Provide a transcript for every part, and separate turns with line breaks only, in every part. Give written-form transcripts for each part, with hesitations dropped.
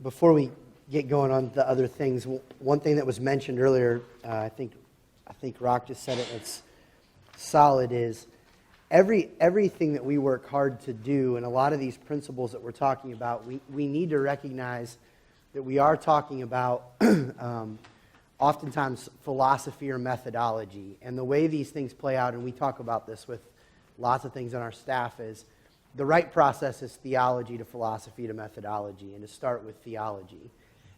Before we get going on to other things, one thing that was mentioned earlier, I think Rock just said it, it's solid, is everything that we work hard to do, and a lot of these principles that we're talking about, we need to recognize that we are talking about oftentimes philosophy or methodology. And the way these things play out, and we talk about this with lots of things on our staff, is the right process is theology to philosophy to methodology, and to start with theology.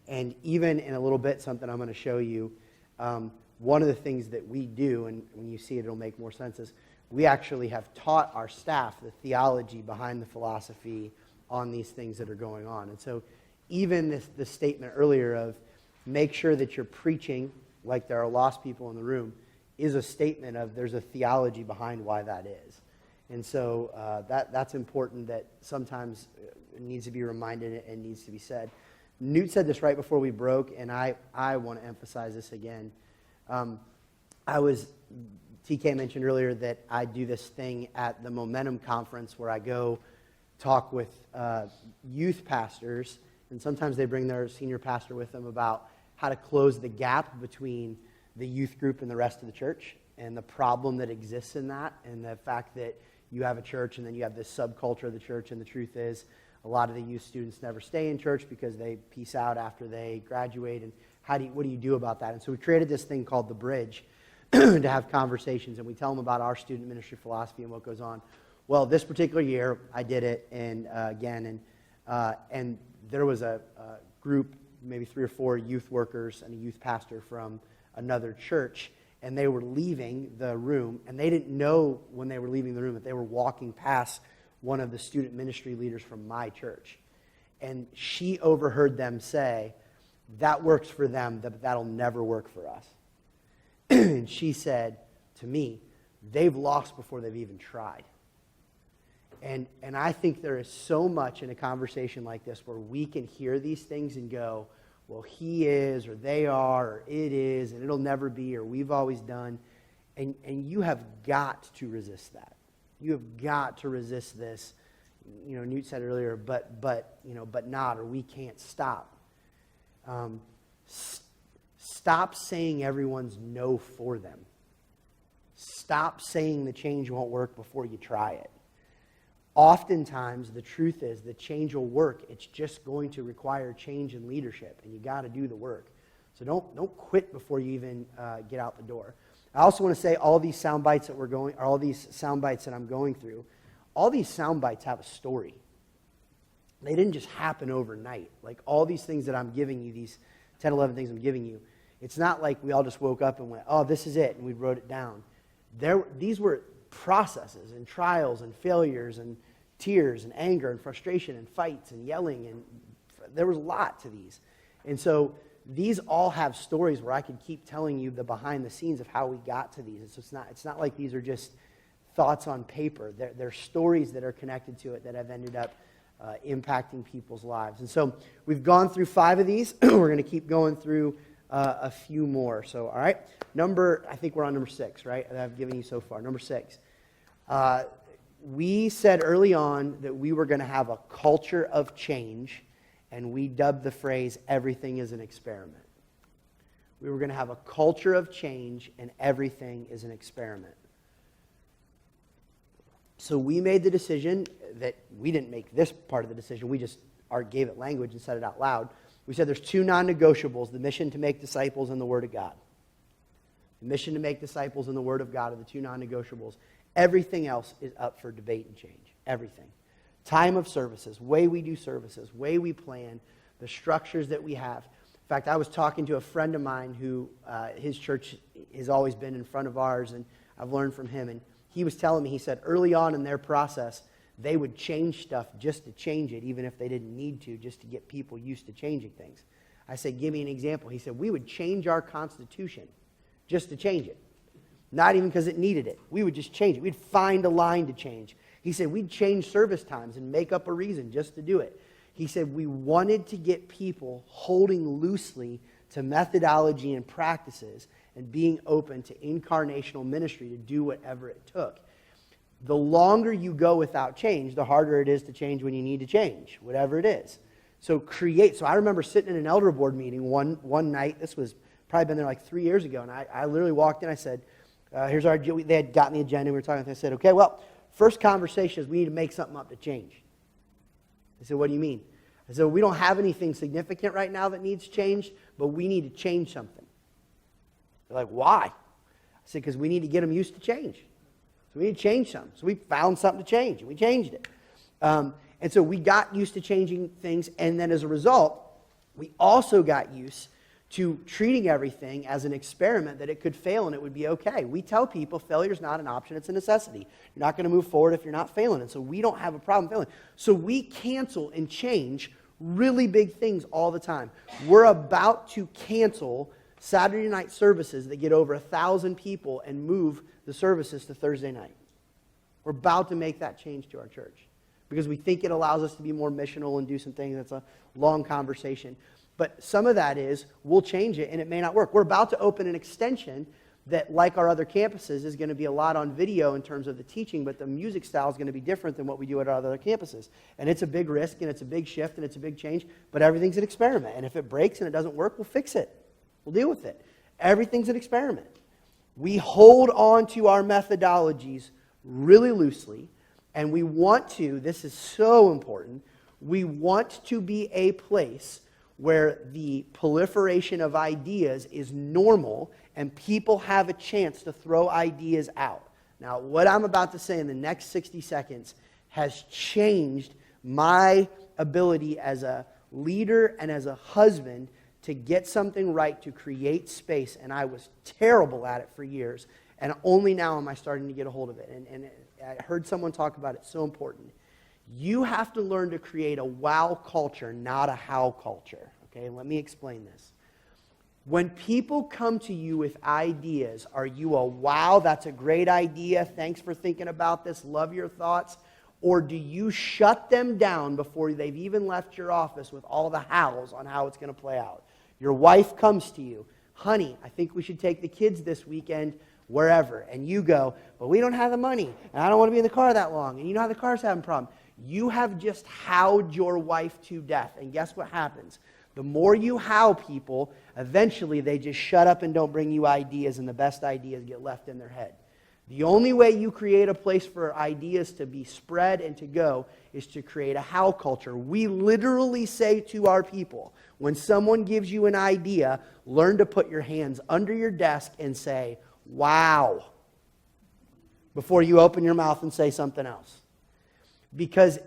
And even in a little bit, something I'm going to show you, one of the things that we do, and when you see it, it'll make more sense, is we actually have taught our staff the theology behind the philosophy on these things that are going on. And so even this statement earlier of make sure that you're preaching like there are lost people in the room is a statement of there's a theology behind why that is. And so that's important, that sometimes it needs to be reminded and needs to be said. Newt said this right before we broke, and I want to emphasize this again. TK mentioned earlier that I do this thing at the Momentum Conference where I go talk with youth pastors, and sometimes they bring their senior pastor with them about how to close the gap between the youth group and the rest of the church, and the problem that exists in that, and the fact that you have a church and then you have this subculture of the church, and the truth is a lot of the youth students never stay in church because they peace out after they graduate, and what do you do about that? And so we created this thing called The Bridge to have conversations, and we tell them about our student ministry philosophy and what goes on. Well, this particular year, I did it, and there was a group, maybe 3 or 4 youth workers and a youth pastor from another church, and they were leaving the room, and they didn't know when they were leaving the room that they were walking past one of the student ministry leaders from my church. And she overheard them say, that works for them, that'll never work for us. And she said to me, they've lost before they've even tried. And I think there is so much in a conversation like this where we can hear these things and go, well, he is, or they are, or it is, and it'll never be, or we've always done. And you have got to resist that. You have got to resist this. You know, Newt said earlier, but not, or we can't stop. Stop saying everyone's no for them. Stop saying the change won't work before you try it. Oftentimes, the truth is the change will work. It's just going to require change in leadership, and you got to do the work. So don't quit before you even get out the door. I also want to say all these sound bites that I'm going through, all these sound bites have a story. They didn't just happen overnight. Like all these things that I'm giving you, these 10, 11 things I'm giving you, it's not like we all just woke up and went, oh, this is it, and we wrote it down. These were processes and trials and failures and tears and anger and frustration and fights and yelling, and there was a lot to these. And so these all have stories where I could keep telling you the behind the scenes of how we got to these. And so it's not like these are just thoughts on paper. They're stories that are connected to it that have ended up impacting people's lives. And so we've gone through 5 of these. We're going to keep going through a few more. So, all right. I think we're on number 6, right, that I've given you so far. Number 6. We said early on that we were going to have a culture of change, and we dubbed the phrase, everything is an experiment. We were going to have a culture of change, and everything is an experiment. So we made the decision that we didn't make this part of the decision. We just gave it language and said it out loud. We said there's 2 non-negotiables, the mission to make disciples and the Word of God. The mission to make disciples and the Word of God are the 2 non-negotiables. Everything else is up for debate and change. Everything. Time of services, way we do services, way we plan, the structures that we have. In fact, I was talking to a friend of mine who his church has always been in front of ours, and I've learned from him. And he was telling me, he said early on in their process, they would change stuff just to change it, even if they didn't need to, just to get people used to changing things. I said, give me an example. He said, we would change our Constitution just to change it. Not even because it needed it. We would just change it. We'd find a line to change. He said, we'd change service times and make up a reason just to do it. He said, we wanted to get people holding loosely to methodology and practices and being open to incarnational ministry to do whatever it took. The longer you go without change, the harder it is to change when you need to change, whatever it is. So I remember sitting in an elder board meeting one night. This was probably been there like 3 years ago. And I literally walked in. I said, here's our, they had gotten the agenda. We were talking. I said, okay, well, first conversation is we need to make something up to change. They said, what do you mean? I said, well, we don't have anything significant right now that needs changed, but we need to change something. They're like, why? I said, because we need to get them used to change. So we need to change something. So we found something to change, and we changed it. And so we got used to changing things, and then as a result, we also got used to treating everything as an experiment that it could fail and it would be okay. We tell people failure is not an option, it's a necessity. You're not going to move forward if you're not failing, and so we don't have a problem failing. So we cancel and change really big things all the time. We're about to cancel Saturday night services that get over 1,000 people and move the services to Thursday night. We're about to make that change to our church because we think it allows us to be more missional and do some things. That's a long conversation. But some of that is, we'll change it and it may not work. We're about to open an extension that, like our other campuses, is going to be a lot on video in terms of the teaching, but the music style is going to be different than what we do at our other campuses. And it's a big risk, and it's a big shift, and it's a big change, but everything's an experiment. And if it breaks and it doesn't work, we'll fix it. We'll deal with it. Everything's an experiment. We hold on to our methodologies really loosely, and we want to, this is so important, we want to be a place where the proliferation of ideas is normal and people have a chance to throw ideas out. Now, what I'm about to say in the next 60 seconds has changed my ability as a leader and as a husband to get something right, to create space, and I was terrible at it for years, and only now am I starting to get a hold of it. And I heard someone talk about it, so important. You have to learn to create a wow culture, not a how culture. Okay, let me explain this. When people come to you with ideas, are you a wow, that's a great idea, thanks for thinking about this, love your thoughts? Or do you shut them down before they've even left your office with all the hows on how it's going to play out? Your wife comes to you, honey, I think we should take the kids this weekend wherever. And you go, but we don't have the money, and I don't want to be in the car that long, and you know how the car's having a problem. You have just howed your wife to death, and guess what happens? The more you how people, eventually they just shut up and don't bring you ideas, and the best ideas get left in their head. The only way you create a place for ideas to be spread and to go is to create a how culture. We literally say to our people, when someone gives you an idea, learn to put your hands under your desk and say, wow, before you open your mouth and say something else. Because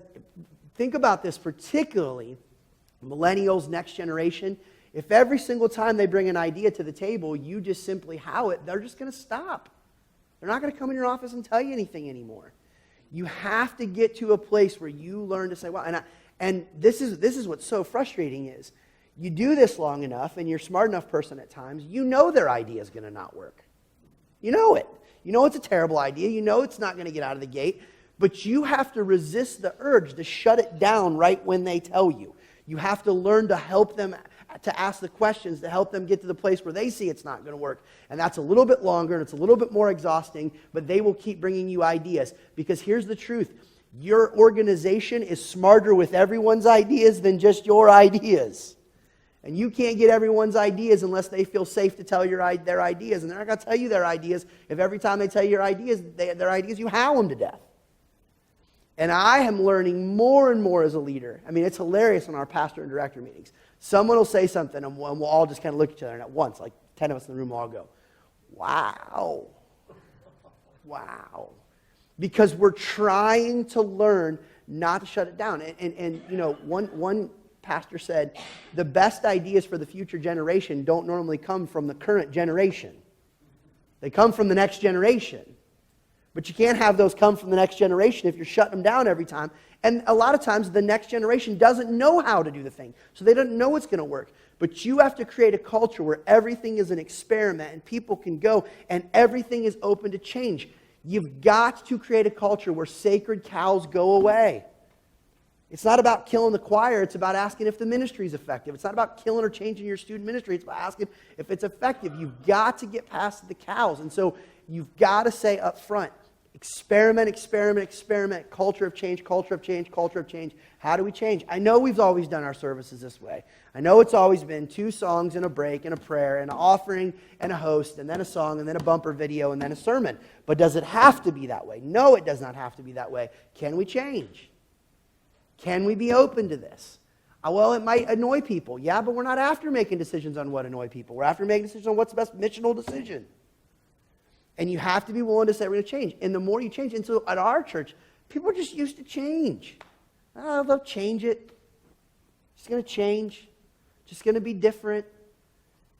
think about this, particularly millennials, next generation. If every single time they bring an idea to the table, you just simply how it, they're just going to stop. They're not going to come in your office and tell you anything anymore. You have to get to a place where you learn to say, wow. And this is what's so frustrating is, you do this long enough, and you're a smart enough person at times, you know their idea is going to not work. You know it. You know it's a terrible idea. You know it's not going to get out of the gate. But you have to resist the urge to shut it down right when they tell you. You have to learn to help them, to ask the questions, to help them get to the place where they see it's not going to work. And that's a little bit longer, and it's a little bit more exhausting, but they will keep bringing you ideas. Because here's the truth. Your organization is smarter with everyone's ideas than just your ideas. And you can't get everyone's ideas unless they feel safe to tell their ideas. And they're not going to tell you their ideas if every time they tell you their ideas, you howl them to death. And I am learning more and more as a leader. I mean, it's hilarious in our pastor and director meetings. Someone will say something, and we'll all just kind of look at each other, and at once, like 10 of us in the room will all go, wow. Wow. Because we're trying to learn not to shut it down. And you know, one pastor said, the best ideas for the future generation don't normally come from the current generation. They come from the next generation. But you can't have those come from the next generation if you're shutting them down every time. And a lot of times the next generation doesn't know how to do the thing. So they don't know it's going to work. But you have to create a culture where everything is an experiment and people can go and everything is open to change. You've got to create a culture where sacred cows go away. It's not about killing the choir. It's about asking if the ministry is effective. It's not about killing or changing your student ministry. It's about asking if it's effective. You've got to get past the cows. And so you've got to say up front, Experiment, experiment, experiment. Culture of change, culture of change, culture of change. How do we change? I know we've always done our services this way. I know it's always been 2 songs and a break and a prayer and an offering and a host and then a song and then a bumper video and then a sermon. But does it have to be that way? No, it does not have to be that way. Can we change? Can we be open to this? Well, it might annoy people. Yeah, but we're not after making decisions on what annoy people. We're after making decisions on what's the best missional decision. And you have to be willing to say, we're going to change. And the more you change, and so at our church, people are just used to change. Oh, they'll change it. It's going to change. Just going to be different.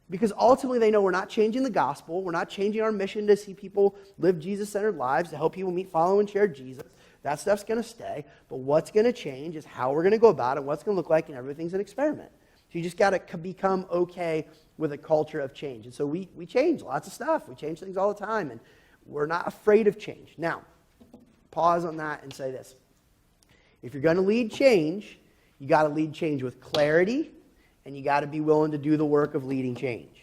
Because ultimately they know we're not changing the gospel. We're not changing our mission to see people live Jesus-centered lives, to help people meet, follow, and share Jesus. That stuff's going to stay. But what's going to change is how we're going to go about it, what's going to look like, and everything's an experiment. So you just got to become okay with a culture of change. And so we change lots of stuff. We change things all the time, and we're not afraid of change. Now, pause on that and say this. If you're going to lead change, you got to lead change with clarity, and you got to be willing to do the work of leading change.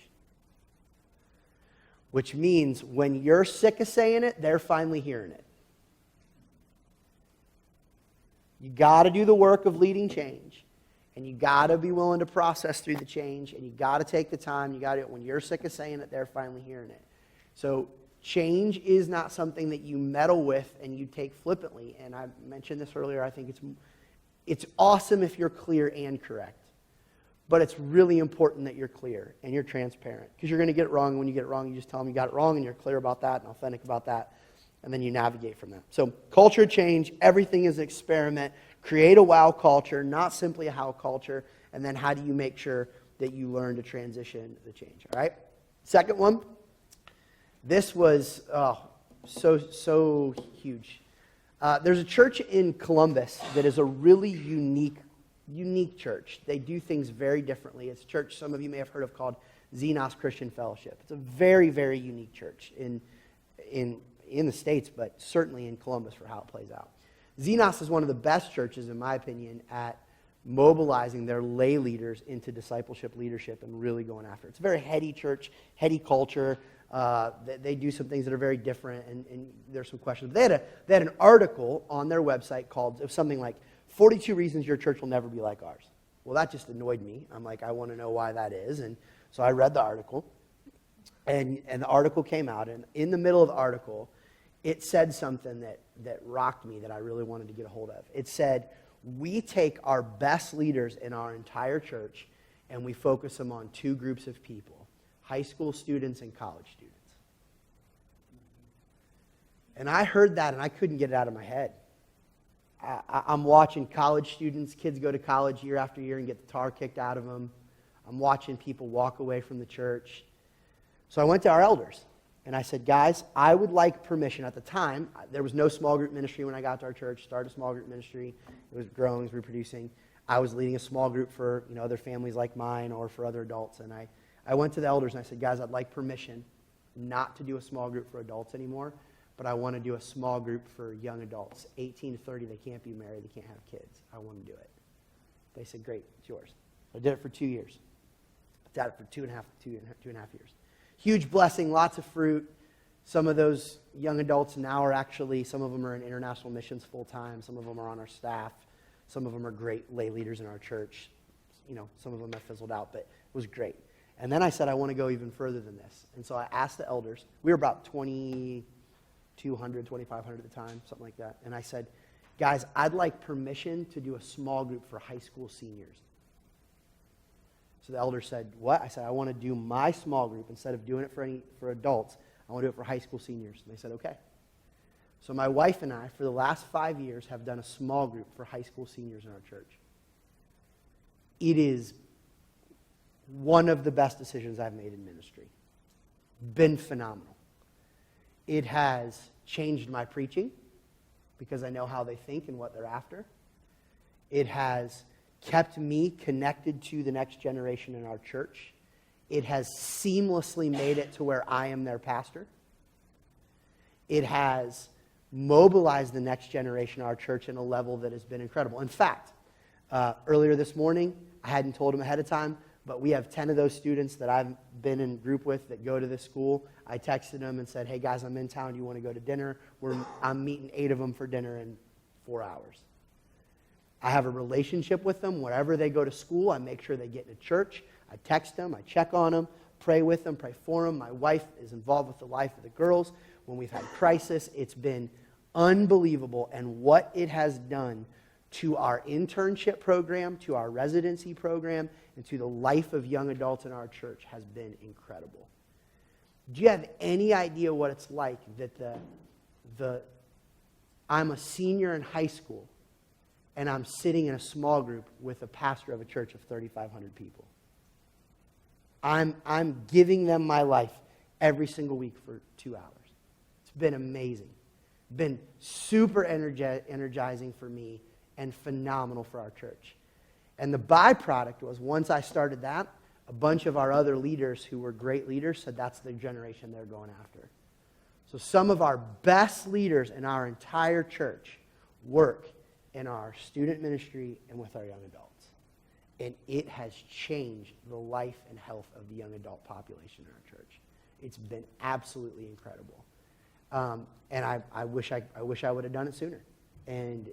Which means when you're sick of saying it, they're finally hearing it. You got to do the work of leading change. And you got to be willing to process through the change, and you got to take the time. You got to, when you're sick of saying it, they're finally hearing it. So change is not something that you meddle with and you take flippantly. And I mentioned this earlier. I think it's awesome if you're clear and correct. But it's really important that you're clear and you're transparent, because you're going to get it wrong. When you get it wrong, you just tell them you got it wrong, and you're clear about that and authentic about that, and then you navigate from that. So culture change, everything is an experiment. Create a wow culture, not simply a how culture. And then how do you make sure that you learn to transition the change? All right? Second one. This was so huge. There's a church in Columbus that is a really unique church. They do things very differently. It's a church some of you may have heard of called Xenos Christian Fellowship. It's a very, very unique church in the States, but certainly in Columbus for how it plays out. Xenos is one of the best churches, in my opinion, at mobilizing their lay leaders into discipleship leadership and really going after it. It's a very heady church, heady culture. They do some things that are very different, and there's some questions. They had an article on their website called something like 42 Reasons Your Church Will Never Be Like Ours. Well, that just annoyed me. I'm like, I want to know why that is. And so I read the article, and the article came out, and in the middle of the article, it said something that rocked me that I really wanted to get a hold of. It said, we take our best leaders in our entire church and we focus them on 2 groups of people, high school students and college students. And I heard that and I couldn't get it out of my head. I'm watching college students, kids go to college year after year and get the tar kicked out of them. I'm watching people walk away from the church. So I went to our elders. And I said, guys, I would like permission. At the time, there was no small group ministry when I got to our church. Started a small group ministry. It was growing, it was reproducing. I was leading a small group for other families like mine or for other adults. And I went to the elders and I said, guys, I'd like permission not to do a small group for adults anymore, but I want to do a small group for young adults. 18 to 30, they can't be married, they can't have kids. I want to do it. They said, great, it's yours. I did it for 2 years. I did it for two and a half years. Huge blessing, lots of fruit. Some of those young adults now are actually, some of them are in international missions full-time. Some of them are on our staff. Some of them are great lay leaders in our church. Some of them have fizzled out, but it was great. And then I said, I want to go even further than this. And so I asked the elders. We were about 2,200, 2,500 at the time, something like that. And I said, guys, I'd like permission to do a small group for high school seniors. So the elder said, what? I said, I want to do my small group. Instead of doing it for adults, I want to do it for high school seniors. And they said, okay. So my wife and I, for the last 5 years, have done a small group for high school seniors in our church. It is one of the best decisions I've made in ministry. Been phenomenal. It has changed my preaching because I know how they think and what they're after. It has kept me connected to the next generation in our church. It has seamlessly made it to where I am their pastor. It has mobilized the next generation in our church in a level that has been incredible. In fact, earlier this morning, I hadn't told them ahead of time, But we have 10 of those students that I've been in group with that go to this school. I texted them and said, hey guys, I'm in town. Do you want to go to dinner? I'm meeting 8 of them for dinner in 4 hours. I have a relationship with them. Wherever they go to school, I make sure they get to church. I text them. I check on them, pray with them, pray for them. My wife is involved with the life of the girls. When we've had crisis, it's been unbelievable. And what it has done to our internship program, to our residency program, and to the life of young adults in our church has been incredible. Do you have any idea what it's like that I'm a senior in high school and I'm sitting in a small group with a pastor of a church of 3,500 people? I'm giving them my life every single week for 2 hours. It's been amazing. Been super energizing for me and phenomenal for our church. And the byproduct was, once I started that, a bunch of our other leaders who were great leaders said that's the generation they're going after. So some of our best leaders in our entire church work in our student ministry and with our young adults. And it has changed the life and health of the young adult population in our church. It's been absolutely incredible. And I wish I would have done it sooner. And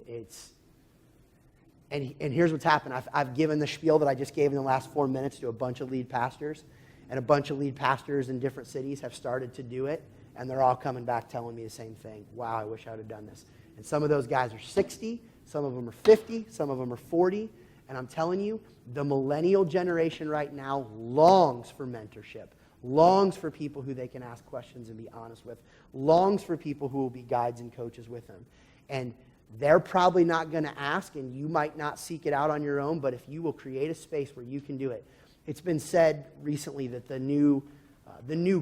here's what's happened. I've given the spiel that I just gave in the last 4 minutes to a bunch of lead pastors. And a bunch of lead pastors in different cities have started to do it. And they're all coming back telling me the same thing. Wow, I wish I would have done this. And some of those guys are 60. Some of them are 50. Some of them are 40. And I'm telling you, the millennial generation right now longs for mentorship, longs for people who they can ask questions and be honest with, longs for people who will be guides and coaches with them. And they're probably not going to ask, and you might not seek it out on your own, but if you will create a space where you can do it. It's been said recently that the new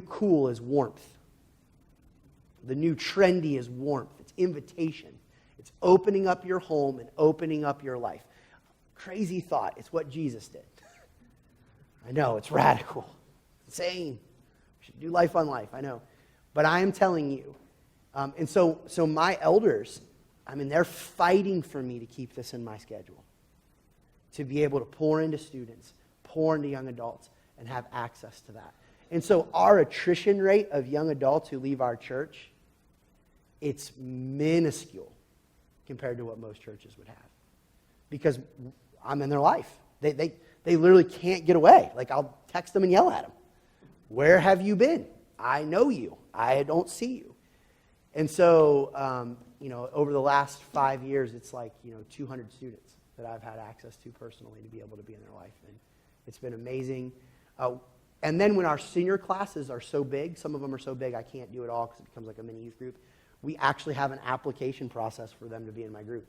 cool is warmth. The new trendy is warmth. It's invitation. It's opening up your home and opening up your life. Crazy thought. It's what Jesus did. I know, it's radical. Insane. We should do life on life, I know. But I am telling you. And so my elders, they're fighting for me to keep this in my schedule. To be able to pour into students, pour into young adults, and have access to that. And so our attrition rate of young adults who leave our church, it's minuscule compared to what most churches would have. Because I'm in their life. They literally can't get away. Like, I'll text them and yell at them. Where have you been? I know you. I don't see you. And so, over the last 5 years, it's like, 200 students that I've had access to personally to be able to be in their life. And it's been amazing. And then when our senior classes are so big, some of them are so big I can't do it all because it becomes like a mini youth group, we actually have an application process for them to be in my group.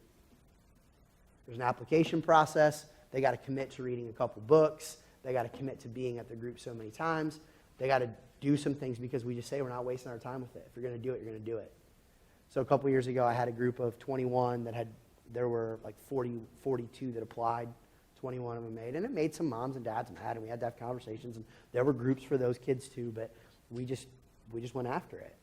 There's an application process. They got to commit to reading a couple books. They got to commit to being at the group so many times. They got to do some things because we just say we're not wasting our time with it. If you're going to do it, you're going to do it. So a couple years ago, I had a group of 21 there were like 42 that applied. 21 of them made. And it made some moms and dads mad, and we had to have conversations. And there were groups for those kids too, but we just went after it.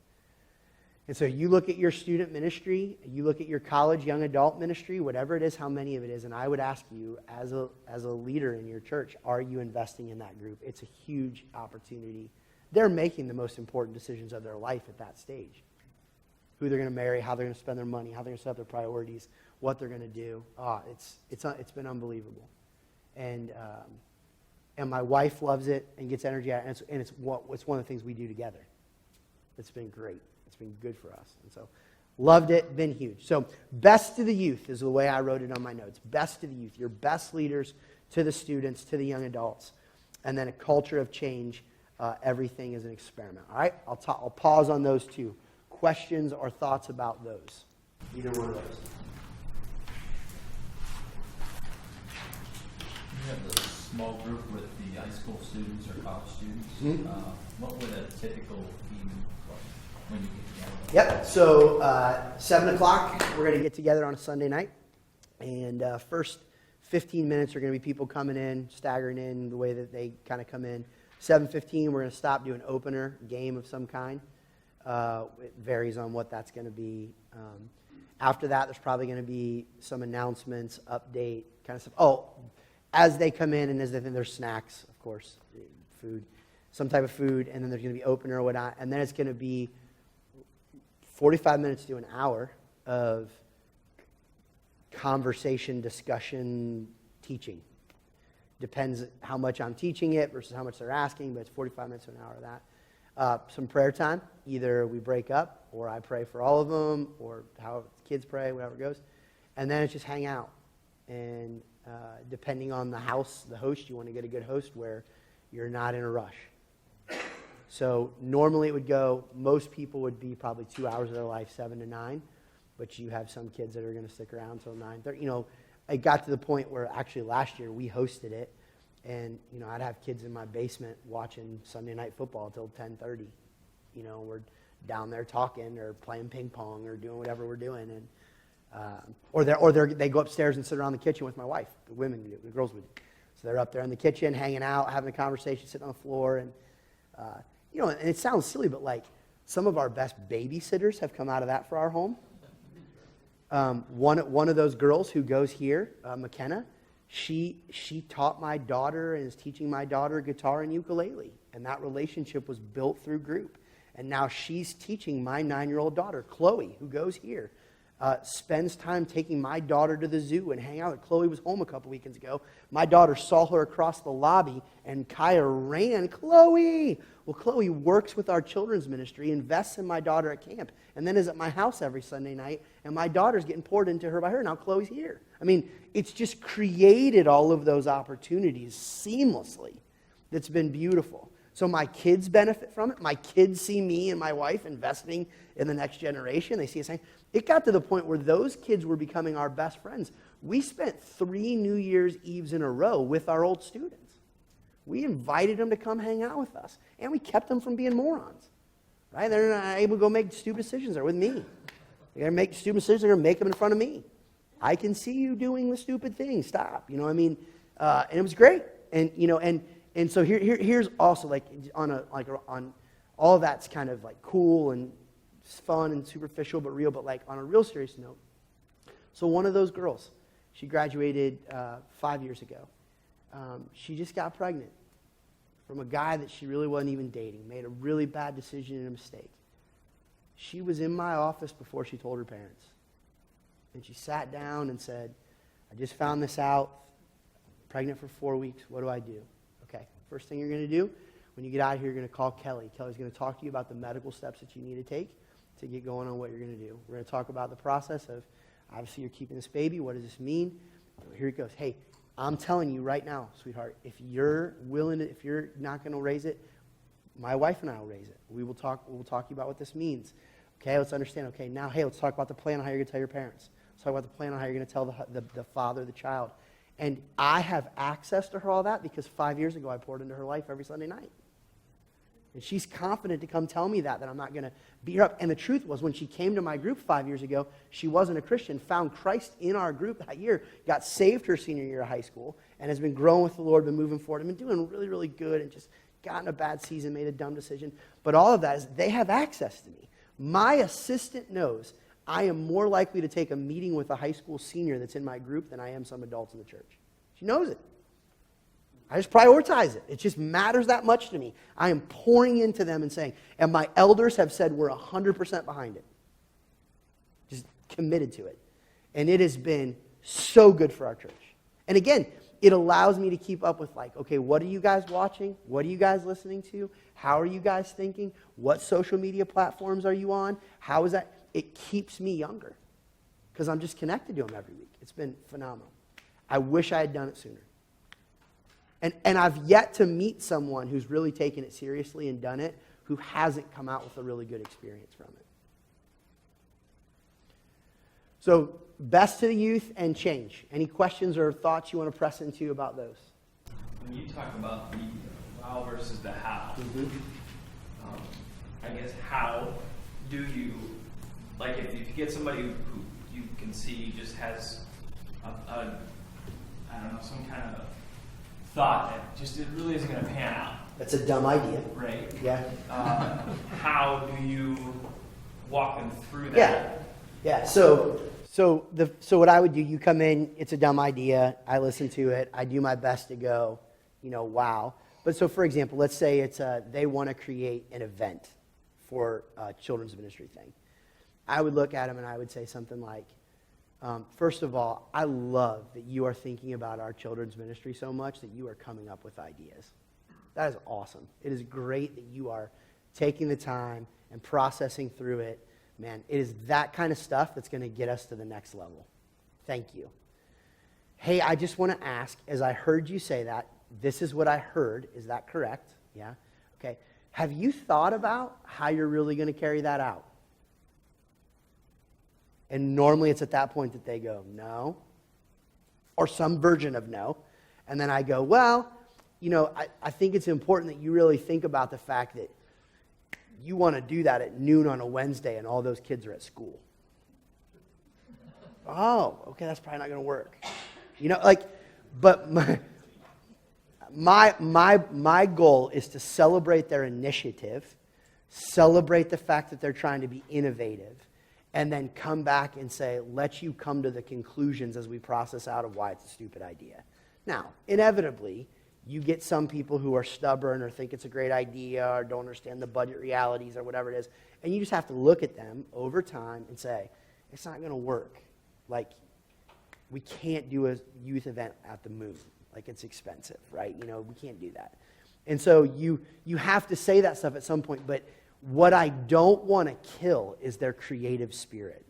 And so you look at your student ministry, you look at your college young adult ministry, whatever it is, how many of it is, and I would ask you, as a leader in your church, are you investing in that group? It's a huge opportunity. They're making the most important decisions of their life at that stage. Who they're going to marry, how they're going to spend their money, how they're going to set up their priorities, what they're going to do. It's been unbelievable. And my wife loves it and gets energy out of it, and it's one of the things we do together. It's been great. It's been good for us. And so, loved it, been huge. So, best to the youth is the way I wrote it on my notes. Best to the youth, your best leaders to the students, to the young adults. And then a culture of change, everything is an experiment. All right? I'll pause on those two. Questions or thoughts about those? Either one of those.
You have the small group with the high school students or college students.
Mm-hmm.
What would a typical evening look like when you get together?
Yep. So 7 o'clock, we're going to get together on a Sunday night. And first 15 minutes are going to be people coming in, staggering in the way that they kind of come in. 7:15, we're going to stop, do an opener game of some kind. It varies on what that's going to be. After that, there's probably going to be some announcements, update, kind of stuff. Oh, as they come in and as they think there's snacks, of course, food, some type of food, and then there's going to be opener or whatnot, and then it's going to be 45 minutes to an hour of conversation, discussion, teaching. Depends how much I'm teaching it versus how much they're asking, but it's 45 minutes to an hour of that. Some prayer time. Either we break up, or I pray for all of them, or how kids pray, whatever it goes. And then it's just hang out. And depending on the house, the host, you want to get a good host where you're not in a rush. So normally it would go, most people would be probably 2 hours of their life, 7 to 9. But you have some kids that are going to stick around until 9:30. You know, it got to the point where actually last year we hosted it. And, you know, I'd have kids in my basement watching Sunday night football until 10:30. You know, we're down there talking or playing ping pong or doing whatever we're doing. And they go upstairs and sit around the kitchen with my wife. The women do, the girls would. So they're up there in the kitchen, hanging out, having a conversation, sitting on the floor. And, you know, and it sounds silly, but like some of our best babysitters have come out of that for our home. One of those girls who goes here, McKenna, she taught my daughter and is teaching my daughter guitar and ukulele. And that relationship was built through group. And now she's teaching my 9-year-old daughter, Chloe, who goes here, spends time taking my daughter to the zoo and hang out. Chloe was home a couple weekends ago. My daughter saw her across the lobby, and Kaya ran, Chloe! Well, Chloe works with our children's ministry, invests in my daughter at camp, and then is at my house every Sunday night, and my daughter's getting poured into her by her. Now Chloe's here. I mean, it's just created all of those opportunities seamlessly. That's been beautiful. So my kids benefit from it. My kids see me and my wife investing in the next generation. They see us saying, it got to the point where those kids were becoming our best friends. We spent 3 New Year's Eves in a row with our old students. We invited them to come hang out with us. And we kept them from being morons. Right? They're not able to go make stupid decisions. They're with me. They're going to make stupid decisions. They're going to make them in front of me. I can see you doing the stupid thing. Stop. You know what I mean? And it was great. And, you know, and so here's also like on all of that's kind of like cool and fun and superficial but real, but like on a real serious note. So one of those girls, she graduated 5 years ago. She just got pregnant from a guy that she really wasn't even dating, made a really bad decision and a mistake. She was in my office before she told her parents. And she sat down and said, I just found this out, pregnant for 4 weeks, what do I do? Okay, first thing you're going to do, when you get out of here, you're going to call Kelly. Kelly's going to talk to you about the medical steps that you need to take to get going on what you're going to do. We're going to talk about the process of, obviously you're keeping this baby, what does this mean? Here it goes. Hey, I'm telling you right now, sweetheart, if you're willing to, if you're not going to raise it, my wife and I will raise it. We'll talk to you about what this means. Okay, let's understand. Okay, now, hey, let's talk about the plan on how you're going to tell your parents. Let's talk about the plan on how you're going to tell the father, the child. And I have access to her all that because 5 years ago I poured into her life every Sunday night. And she's confident to come tell me that I'm not going to beat her up. And the truth was, when she came to my group 5 years ago, she wasn't a Christian, found Christ in our group that year, got saved her senior year of high school, and has been growing with the Lord, been moving forward, and been doing really, really good, and just got in a bad season, made a dumb decision. But all of that is, they have access to me. My assistant knows I am more likely to take a meeting with a high school senior that's in my group than I am some adults in the church. She knows it. I just prioritize it. It just matters that much to me. I am pouring into them and saying, and my elders have said we're 100% behind it. Just committed to it. And it has been so good for our church. And again, it allows me to keep up with like, okay, what are you guys watching? What are you guys listening to? How are you guys thinking? What social media platforms are you on? How is that? It keeps me younger because I'm just connected to them every week. It's been phenomenal. I wish I had done it sooner. And I've yet to meet someone who's really taken it seriously and done it who hasn't come out with a really good experience from it. So, best to the youth and change. Any questions or thoughts you want to press into about those?
When you talk about the wow versus the how, I guess how do you, like if you get somebody who you can see just has I don't know, some kind of thought that just it really isn't going to pan out.
That's a dumb idea.
Right?
Yeah.
How do you walk them through that?
Yeah. So what I would do, you come in, it's a dumb idea, I listen to it, I do my best to go, wow. But so, for example, let's say it's they want to create an event for a children's ministry thing. I would look at them and I would say something like, first of all, I love that you are thinking about our children's ministry so much that you are coming up with ideas. That is awesome. It is great that you are taking the time and processing through it. Man, it is that kind of stuff that's going to get us to the next level. Thank you. Hey, I just want to ask, as I heard you say that, this is what I heard. Is that correct? Yeah? Okay. Have you thought about how you're really going to carry that out? And normally it's at that point that they go, no, or some version of no. And then I go, well, you know, I think it's important that you really think about the fact that you want to do that at noon on a Wednesday and all those kids are at school. Oh, okay, that's probably not going to work. You know, like, but my goal is to celebrate their initiative, celebrate the fact that they're trying to be innovative, and then come back and say, let you come to the conclusions as we process out of why it's a stupid idea. Now, inevitably, you get some people who are stubborn or think it's a great idea or don't understand the budget realities or whatever it is, and you just have to look at them over time and say, it's not going to work. Like, we can't do a youth event at the moon. Like, it's expensive, right? You know, we can't do that. And so you have to say that stuff at some point, but what I don't want to kill is their creative spirit.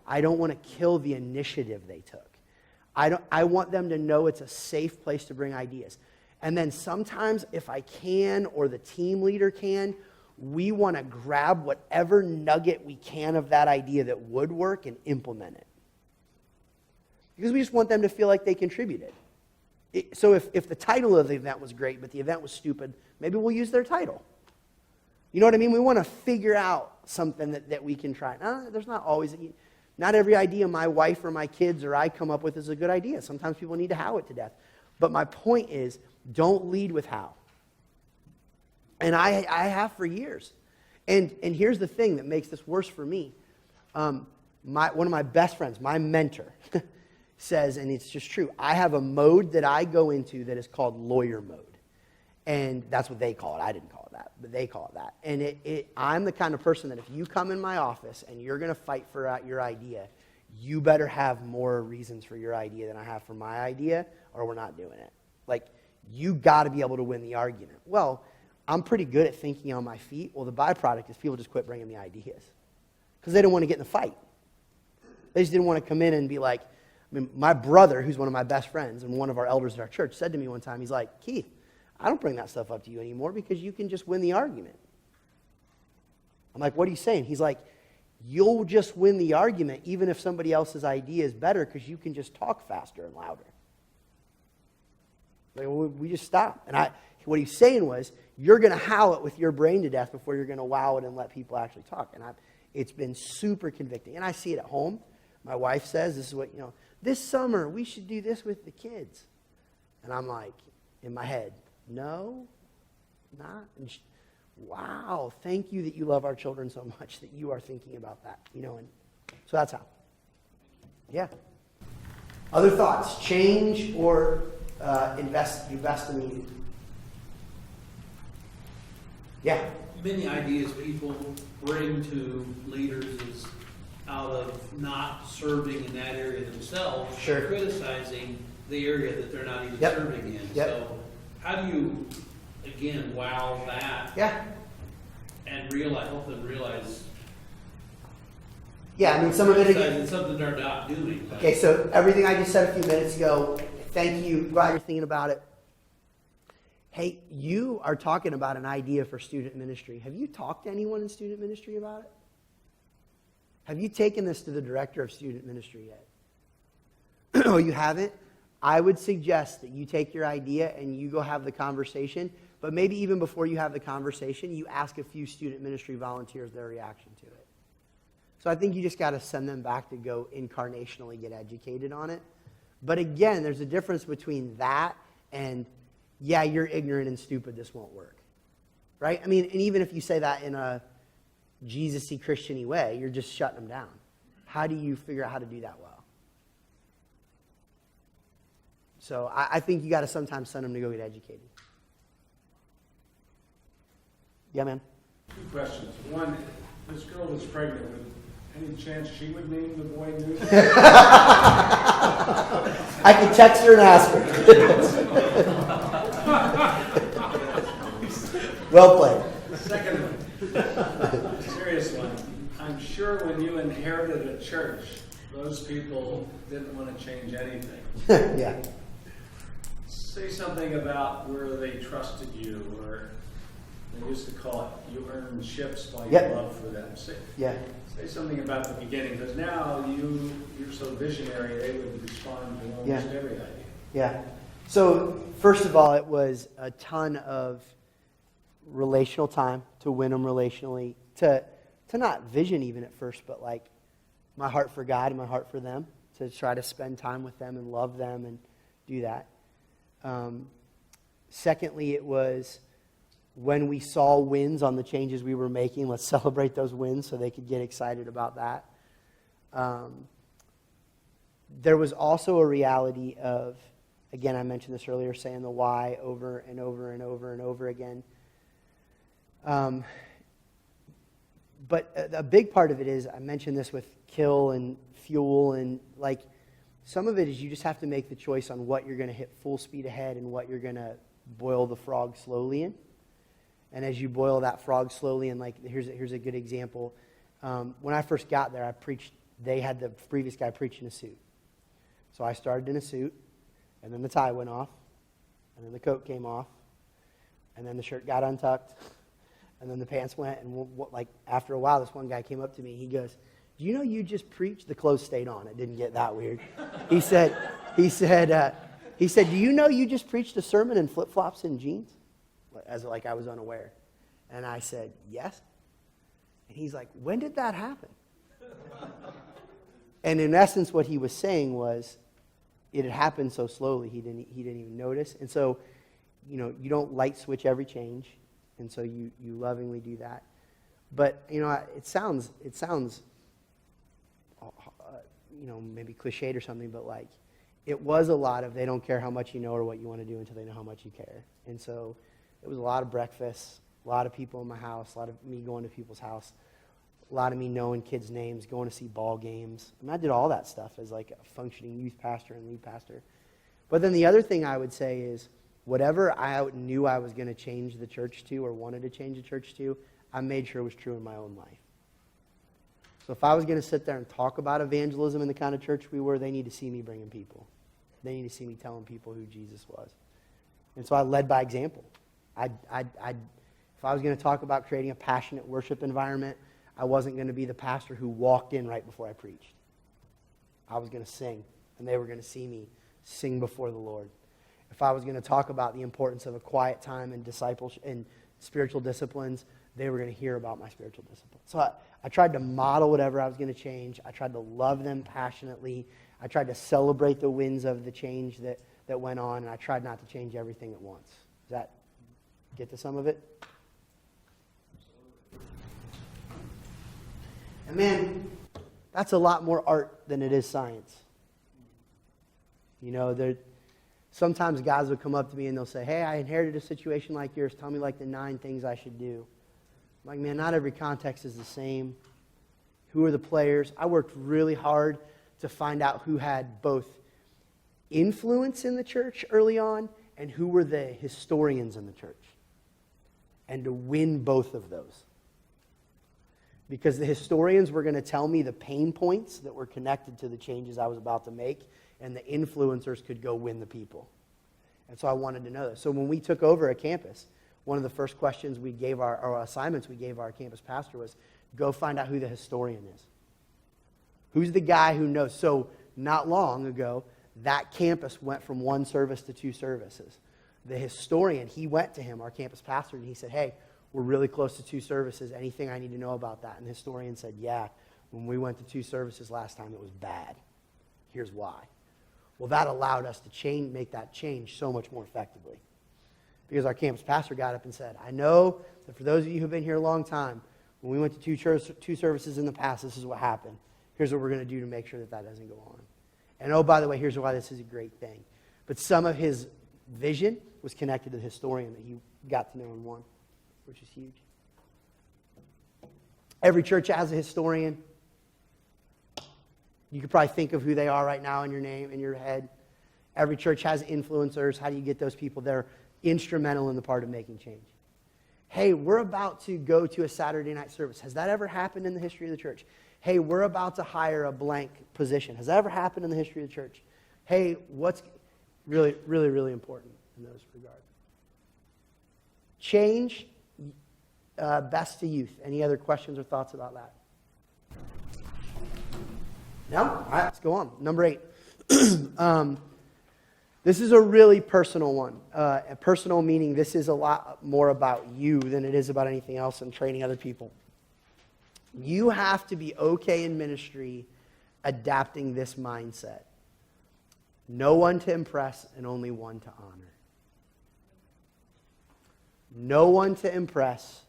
I don't want to kill the initiative they took. I want them to know it's a safe place to bring ideas. And then sometimes if I can or the team leader can, we want to grab whatever nugget we can of that idea that would work and implement it. Because we just want them to feel like they contributed. So if the title of the event was great, but the event was stupid, maybe we'll use their title. You know what I mean? We want to figure out something that we can try. There's not always, not every idea my wife or my kids or I come up with is a good idea. Sometimes people need to how it to death. But my point is, don't lead with how. And I have for years. And here's the thing that makes this worse for me. One of my best friends, my mentor, says, and it's just true, I have a mode that I go into that is called lawyer mode. And that's what they call it. I didn't call it that, but they call it that. And I'm the kind of person that if you come in my office and you're going to fight for your idea, you better have more reasons for your idea than I have for my idea, or we're not doing it. Like, you got to be able to win the argument. Well, I'm pretty good at thinking on my feet. Well, the byproduct is people just quit bringing me ideas because they didn't want to get in the fight. They just didn't want to come in and be like, I mean, my brother, who's one of my best friends and one of our elders at our church, said to me one time, he's like, Keith, I don't bring that stuff up to you anymore because you can just win the argument. I'm like, what are you saying? He's like, you'll just win the argument even if somebody else's idea is better because you can just talk faster and louder. Like, well, we just stop. And what he's saying was, you're going to howl it with your brain to death before you're going to wow it and let people actually talk. And it's been super convicting. And I see it at home. My wife says, this is what, this summer we should do this with the kids. And I'm like, in my head, no, not. And wow, thank you that you love our children so much that you are thinking about that. And so that's how. Yeah. Other thoughts? Change or invest in the youth? Yeah.
Many ideas people bring to leaders is out of not serving in that area themselves,
Sure.
criticizing the area that they're not even
Yep.
serving in.
Yep.
So how do you, again, wow that
Yeah.
and help them realize
Yeah, I mean, some of it again.
criticizing something they're not doing?
Okay, so everything I just said a few minutes ago, thank you. Glad you're thinking about it. Hey, you are talking about an idea for student ministry. Have you talked to anyone in student ministry about it? Have you taken this to the director of student ministry yet? Oh, you haven't? I would suggest that you take your idea and you go have the conversation, but maybe even before you have the conversation, you ask a few student ministry volunteers their reaction to it. So I think you just got to send them back to go incarnationally get educated on it. But again, there's a difference between that and, yeah, you're ignorant and stupid, this won't work. Right? I mean, and even if you say that in a Jesus-y, Christian-y way, you're just shutting them down. How do you figure out how to do that well? So I think you got to sometimes send them to go get educated. Yeah, man.
Two questions. One, this girl that's pregnant, any chance she would name the boy Newt?
I can text her and ask her. Well played.
Second one, serious one. I'm sure when you inherited a church, those people didn't want to change anything.
Yeah.
Say something about where they trusted you, or they used to call it you earned ships by
Yep.
your love for them. Say something about the beginning, because now you're so visionary, they would respond to almost every idea.
Yeah. So, first of all, it was a ton of relational time to win them relationally, to not vision even at first, but like my heart for God and my heart for them, to try to spend time with them and love them and do that. Secondly, it was when we saw wins on the changes we were making, let's celebrate those wins so they could get excited about that. There was also a reality of, again, I mentioned this earlier, saying the why over and over and over and over again. But a big part of it is, I mentioned this with kill and fuel, and like some of it is you just have to make the choice on what you're going to hit full speed ahead and what you're going to boil the frog slowly in. And as you boil that frog slowly in, like here's a good example. When I first got there, they had the previous guy preach in a suit. So I started in a suit, and then the tie went off, and then the coat came off, and then the shirt got untucked, and then the pants went, and like after a while, this one guy came up to me, he goes, "Do you know you just preached?" The clothes stayed on. It didn't get that weird. He said, "Do you know you just preached a sermon in flip-flops and jeans?" As like I was unaware. And I said, "Yes." And he's like, "When did that happen?" And in essence, what he was saying was, it had happened so slowly he didn't even notice. And so, you don't light switch every change, and so you lovingly do that. But it sounds maybe cliched or something, but like it was a lot of they don't care how much you know or what you want to do until they know how much you care. And so it was a lot of breakfasts, a lot of people in my house, a lot of me going to people's house, a lot of me knowing kids' names, going to see ball games. I mean, I did all that stuff as like a functioning youth pastor and lead pastor. But then the other thing I would say is, whatever I knew I was going to change the church to or wanted to change the church to, I made sure it was true in my own life. So if I was going to sit there and talk about evangelism in the kind of church we were, they need to see me bringing people. They need to see me telling people who Jesus was. And so I led by example. If I was going to talk about creating a passionate worship environment, I wasn't going to be the pastor who walked in right before I preached. I was going to sing, and they were going to see me sing before the Lord. If I was going to talk about the importance of a quiet time and discipleship and spiritual disciplines, they were going to hear about my spiritual discipline. So I tried to model whatever I was going to change. I tried to love them passionately. I tried to celebrate the wins of the change that went on, and I tried not to change everything at once. Does that get to some of it? And man, that's a lot more art than it is science. Sometimes guys will come up to me and they'll say, "Hey, I inherited a situation like yours. Tell me like the 9 things I should do." I'm like, man, not every context is the same. Who are the players? I worked really hard to find out who had both influence in the church early on and who were the historians in the church, and to win both of those. Because the historians were going to tell me the pain points that were connected to the changes I was about to make, and the influencers could go win the people. And so I wanted to know that. So when we took over a campus, one of the first questions we gave our assignments we gave our campus pastor was, go find out who the historian is. Who's the guy who knows? So not long ago, that campus went from 1 service to 2 services. The historian, he went to him, our campus pastor, and he said, "Hey, we're really close to 2 services. Anything I need to know about that?" And the historian said, "Yeah, when we went to 2 services last time, it was bad. Here's why." Well, that allowed us to make that change so much more effectively. Because our campus pastor got up and said, "I know that for those of you who've been here a long time, when we went to 2 services in the past, this is what happened. Here's what we're going to do to make sure that doesn't go on. And oh, by the way, here's why this is a great thing." But some of his vision was connected to the historian that he got to know and won, which is huge. Every church has a historian. You could probably think of who they are right now in your head. Every church has influencers. How do you get those people? They're instrumental in the part of making change. Hey, we're about to go to a Saturday night service. Has that ever happened in the history of the church? Hey, we're about to hire a blank position. Has that ever happened in the history of the church? Hey, what's really, really, really important in those regards? Change, best to youth. Any other questions or thoughts about that? No? All right, let's go on. Number 8. This is a really personal one. A personal meaning this is a lot more about you than it is about anything else and training other people. You have to be okay in ministry adapting this mindset. No one to impress and only one to honor. No one to impress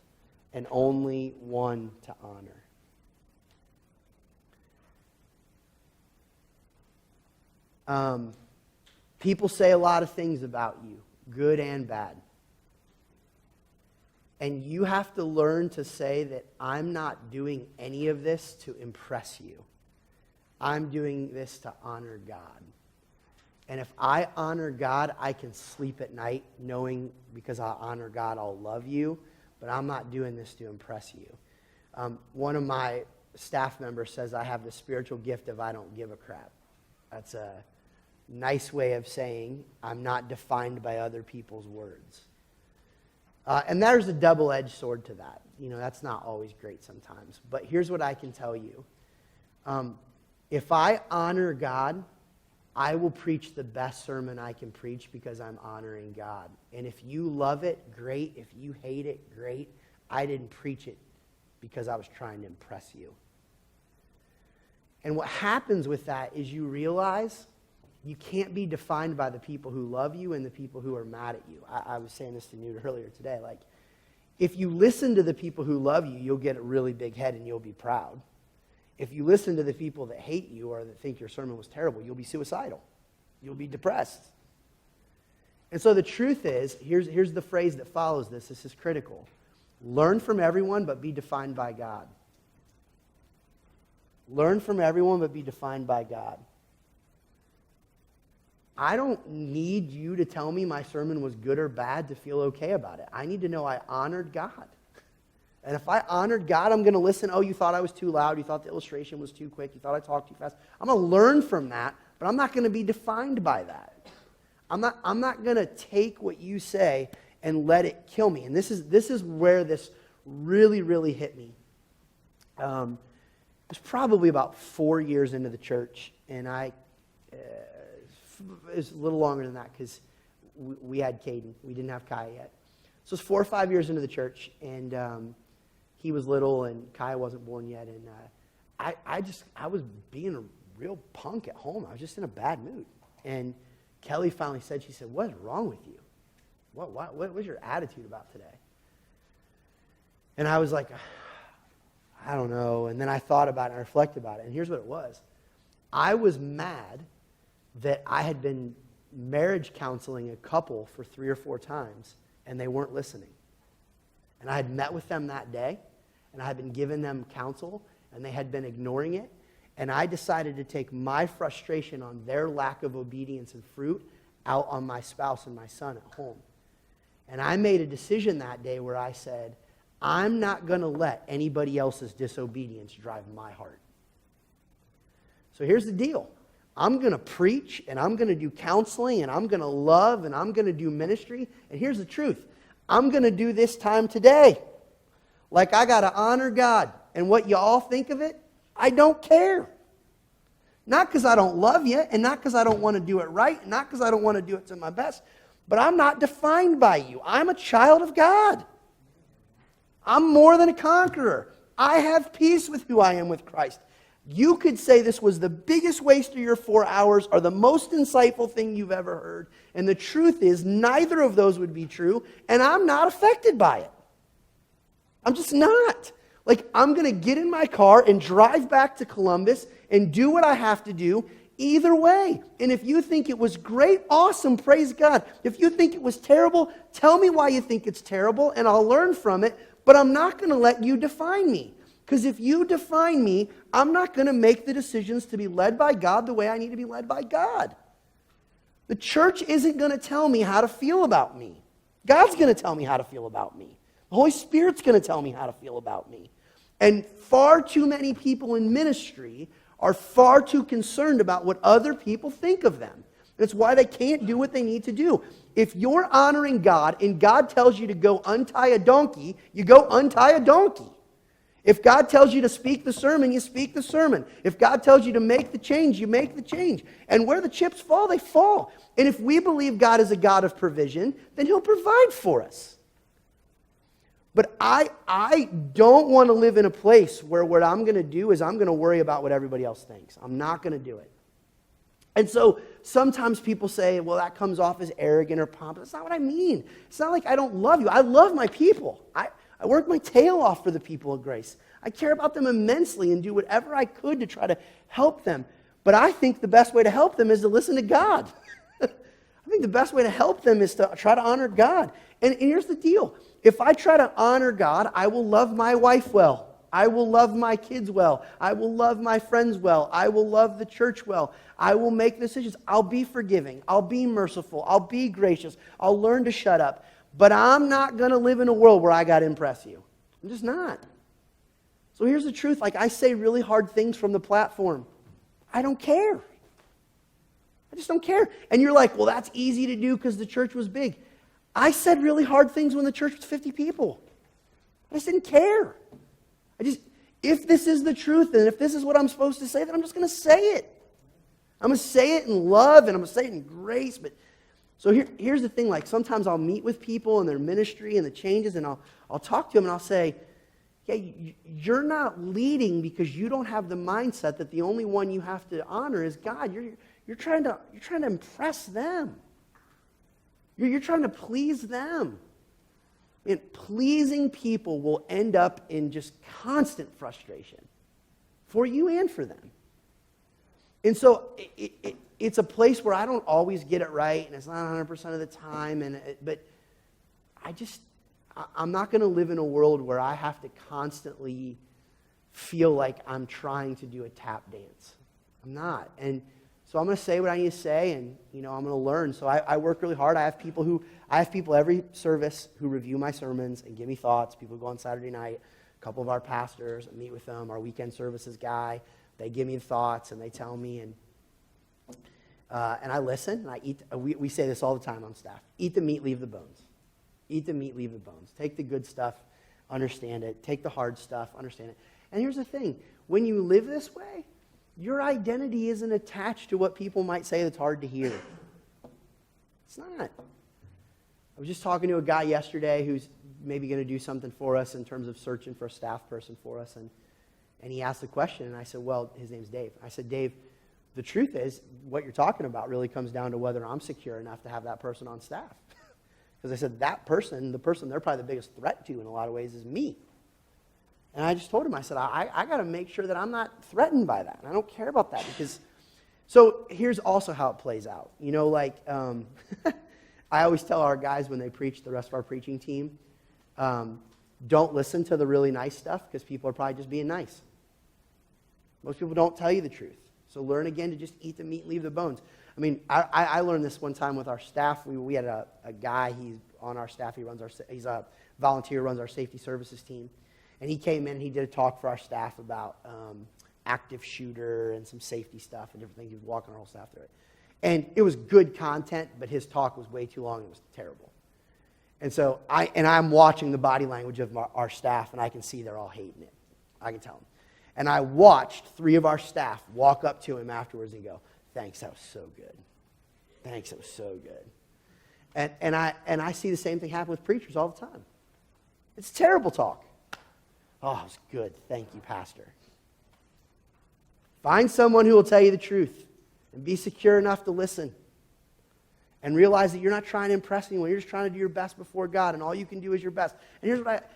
and only one to honor. People say a lot of things about you, good and bad. And you have to learn to say that I'm not doing any of this to impress you. I'm doing this to honor God. And if I honor God, I can sleep at night knowing because I honor God, I'll love you. But I'm not doing this to impress you. One of my staff members says I have the spiritual gift of I don't give a crap. That's a nice way of saying I'm not defined by other people's words. And there's a double-edged sword to that. You know, that's not always great sometimes. But here's what I can tell you. If I honor God, I will preach the best sermon I can preach because I'm honoring God. And if you love it, great. If you hate it, great. I didn't preach it because I was trying to impress you. And what happens with that is you realize you can't be defined by the people who love you and the people who are mad at you. I was saying this to Newt earlier today. Like, if you listen to the people who love you, you'll get a really big head and you'll be proud. If you listen to the people that hate you or that think your sermon was terrible, you'll be suicidal. You'll be depressed. And so the truth is, here's the phrase that follows this. This is critical. Learn from everyone, but be defined by God. Learn from everyone, but be defined by God. I don't need you to tell me my sermon was good or bad to feel okay about it. I need to know I honored God. And if I honored God, I'm going to listen. Oh, you thought I was too loud. You thought the illustration was too quick. You thought I talked too fast. I'm going to learn from that, but I'm not going to be defined by that. I'm not going to take what you say and let it kill me. And this is where this really, really hit me. It was probably about 4 years into the church, and it's a little longer than that because we had Caden. We didn't have Kaya yet. So it's 4 or 5 years into the church, and he was little, and Kaya wasn't born yet. And I was being a real punk at home. I was just in a bad mood. And Kelly finally said, she said, "What is wrong with you? What was your attitude about today?" And I was like, I don't know. And then I thought about it and I reflected about it. And here's what it was. I was mad that I had been marriage counseling a couple for 3 or 4 times, and they weren't listening. And I had met with them that day, and I had been giving them counsel, and they had been ignoring it. And I decided to take my frustration on their lack of obedience and fruit out on my spouse and my son at home. And I made a decision that day where I said, I'm not going to let anybody else's disobedience drive my heart. So here's the deal. I'm going to preach, and I'm going to do counseling, and I'm going to love, and I'm going to do ministry. And here's the truth. I'm going to do this time today. Like, I got to honor God. And what you all think of it, I don't care. Not because I don't love you, and not because I don't want to do it right, and not because I don't want to do it to my best, but I'm not defined by you. I'm a child of God. I'm more than a conqueror. I have peace with who I am with Christ. You could say this was the biggest waste of your 4 hours or the most insightful thing you've ever heard. And the truth is, neither of those would be true, and I'm not affected by it. I'm just not. Like, I'm going to get in my car and drive back to Columbus and do what I have to do either way. And if you think it was great, awesome, praise God. If you think it was terrible, tell me why you think it's terrible, and I'll learn from it, but I'm not going to let you define me. Because if you define me, I'm not going to make the decisions to be led by God the way I need to be led by God. The church isn't going to tell me how to feel about me. God's going to tell me how to feel about me. The Holy Spirit's going to tell me how to feel about me. And far too many people in ministry are far too concerned about what other people think of them. That's why they can't do what they need to do. If you're honoring God and God tells you to go untie a donkey, you go untie a donkey. If God tells you to speak the sermon, you speak the sermon. If God tells you to make the change, you make the change. And where the chips fall, they fall. And if we believe God is a God of provision, then He'll provide for us. But I don't want to live in a place where what I'm going to do is I'm going to worry about what everybody else thinks. I'm not going to do it. And so sometimes people say, well, that comes off as arrogant or pompous. That's not what I mean. It's not like I don't love you. I love my people. I work my tail off for the people of Grace. I care about them immensely and do whatever I could to try to help them. But I think the best way to help them is to listen to God. I think the best way to help them is to try to honor God. And here's the deal. If I try to honor God, I will love my wife well. I will love my kids well. I will love my friends well. I will love the church well. I will make decisions. I'll be forgiving. I'll be merciful. I'll be gracious. I'll learn to shut up. But I'm not going to live in a world where I got to impress you. I'm just not. So here's the truth. Like, I say really hard things from the platform. I don't care. I just don't care. And you're like, well, that's easy to do because the church was big. I said really hard things when the church was 50 people. I just didn't care. If this is the truth and if this is what I'm supposed to say, then I'm just going to say it. I'm going to say it in love and I'm going to say it in grace. But so here's the thing. Like, sometimes I'll meet with people and their ministry and the changes, and I'll talk to them and I'll say, yeah, you're not leading because you don't have the mindset that the only one you have to honor is God. You're trying to impress them. You're trying to please them. And pleasing people will end up in just constant frustration for you and for them. And so it's a place where I don't always get it right, and it's not 100% of the time. But I'm not going to live in a world where I have to constantly feel like I'm trying to do a tap dance. I'm not. And so I'm going to say what I need to say, and I'm going to learn. So I work really hard. I have people every service who review my sermons and give me thoughts. People go on Saturday night. A couple of our pastors, I meet with them. Our weekend services guy, they give me thoughts and they tell me, and I listen. And I eat. We say this all the time on staff: eat the meat, leave the bones. Eat the meat, leave the bones. Take the good stuff, understand it. Take the hard stuff, understand it. And here's the thing: when you live this way, your identity isn't attached to what people might say that's hard to hear. It's not. I was just talking to a guy yesterday who's maybe going to do something for us in terms of searching for a staff person for us. And he asked the question, and I said, well, his name's Dave. I said, Dave, the truth is, what you're talking about really comes down to whether I'm secure enough to have that person on staff. Because I said, the person they're probably the biggest threat to in a lot of ways is me. And I just told him, I said, I got to make sure that I'm not threatened by that. And I don't care about that because... So here's also how it plays out. I always tell our guys when they preach, the rest of our preaching team, don't listen to the really nice stuff because people are probably just being nice. Most people don't tell you the truth. So learn again to just eat the meat and leave the bones. I mean, I learned this one time with our staff. We had a guy, he's on our staff. He's a volunteer, runs our safety services team. And he came in and he did a talk for our staff about active shooter and some safety stuff and different things. He was walking our whole staff through it. And it was good content, but his talk was way too long. It was terrible. And so I'm watching the body language of our staff, and I can see they're all hating it. I can tell them. And I watched 3 of our staff walk up to him afterwards and go, thanks, that was so good. Thanks, that was so good. And I see the same thing happen with preachers all the time. It's terrible talk. Oh, it was good. Thank you, Pastor. Find someone who will tell you the truth and be secure enough to listen. And realize that you're not trying to impress anyone. You're just trying to do your best before God, and all you can do is your best. And here's what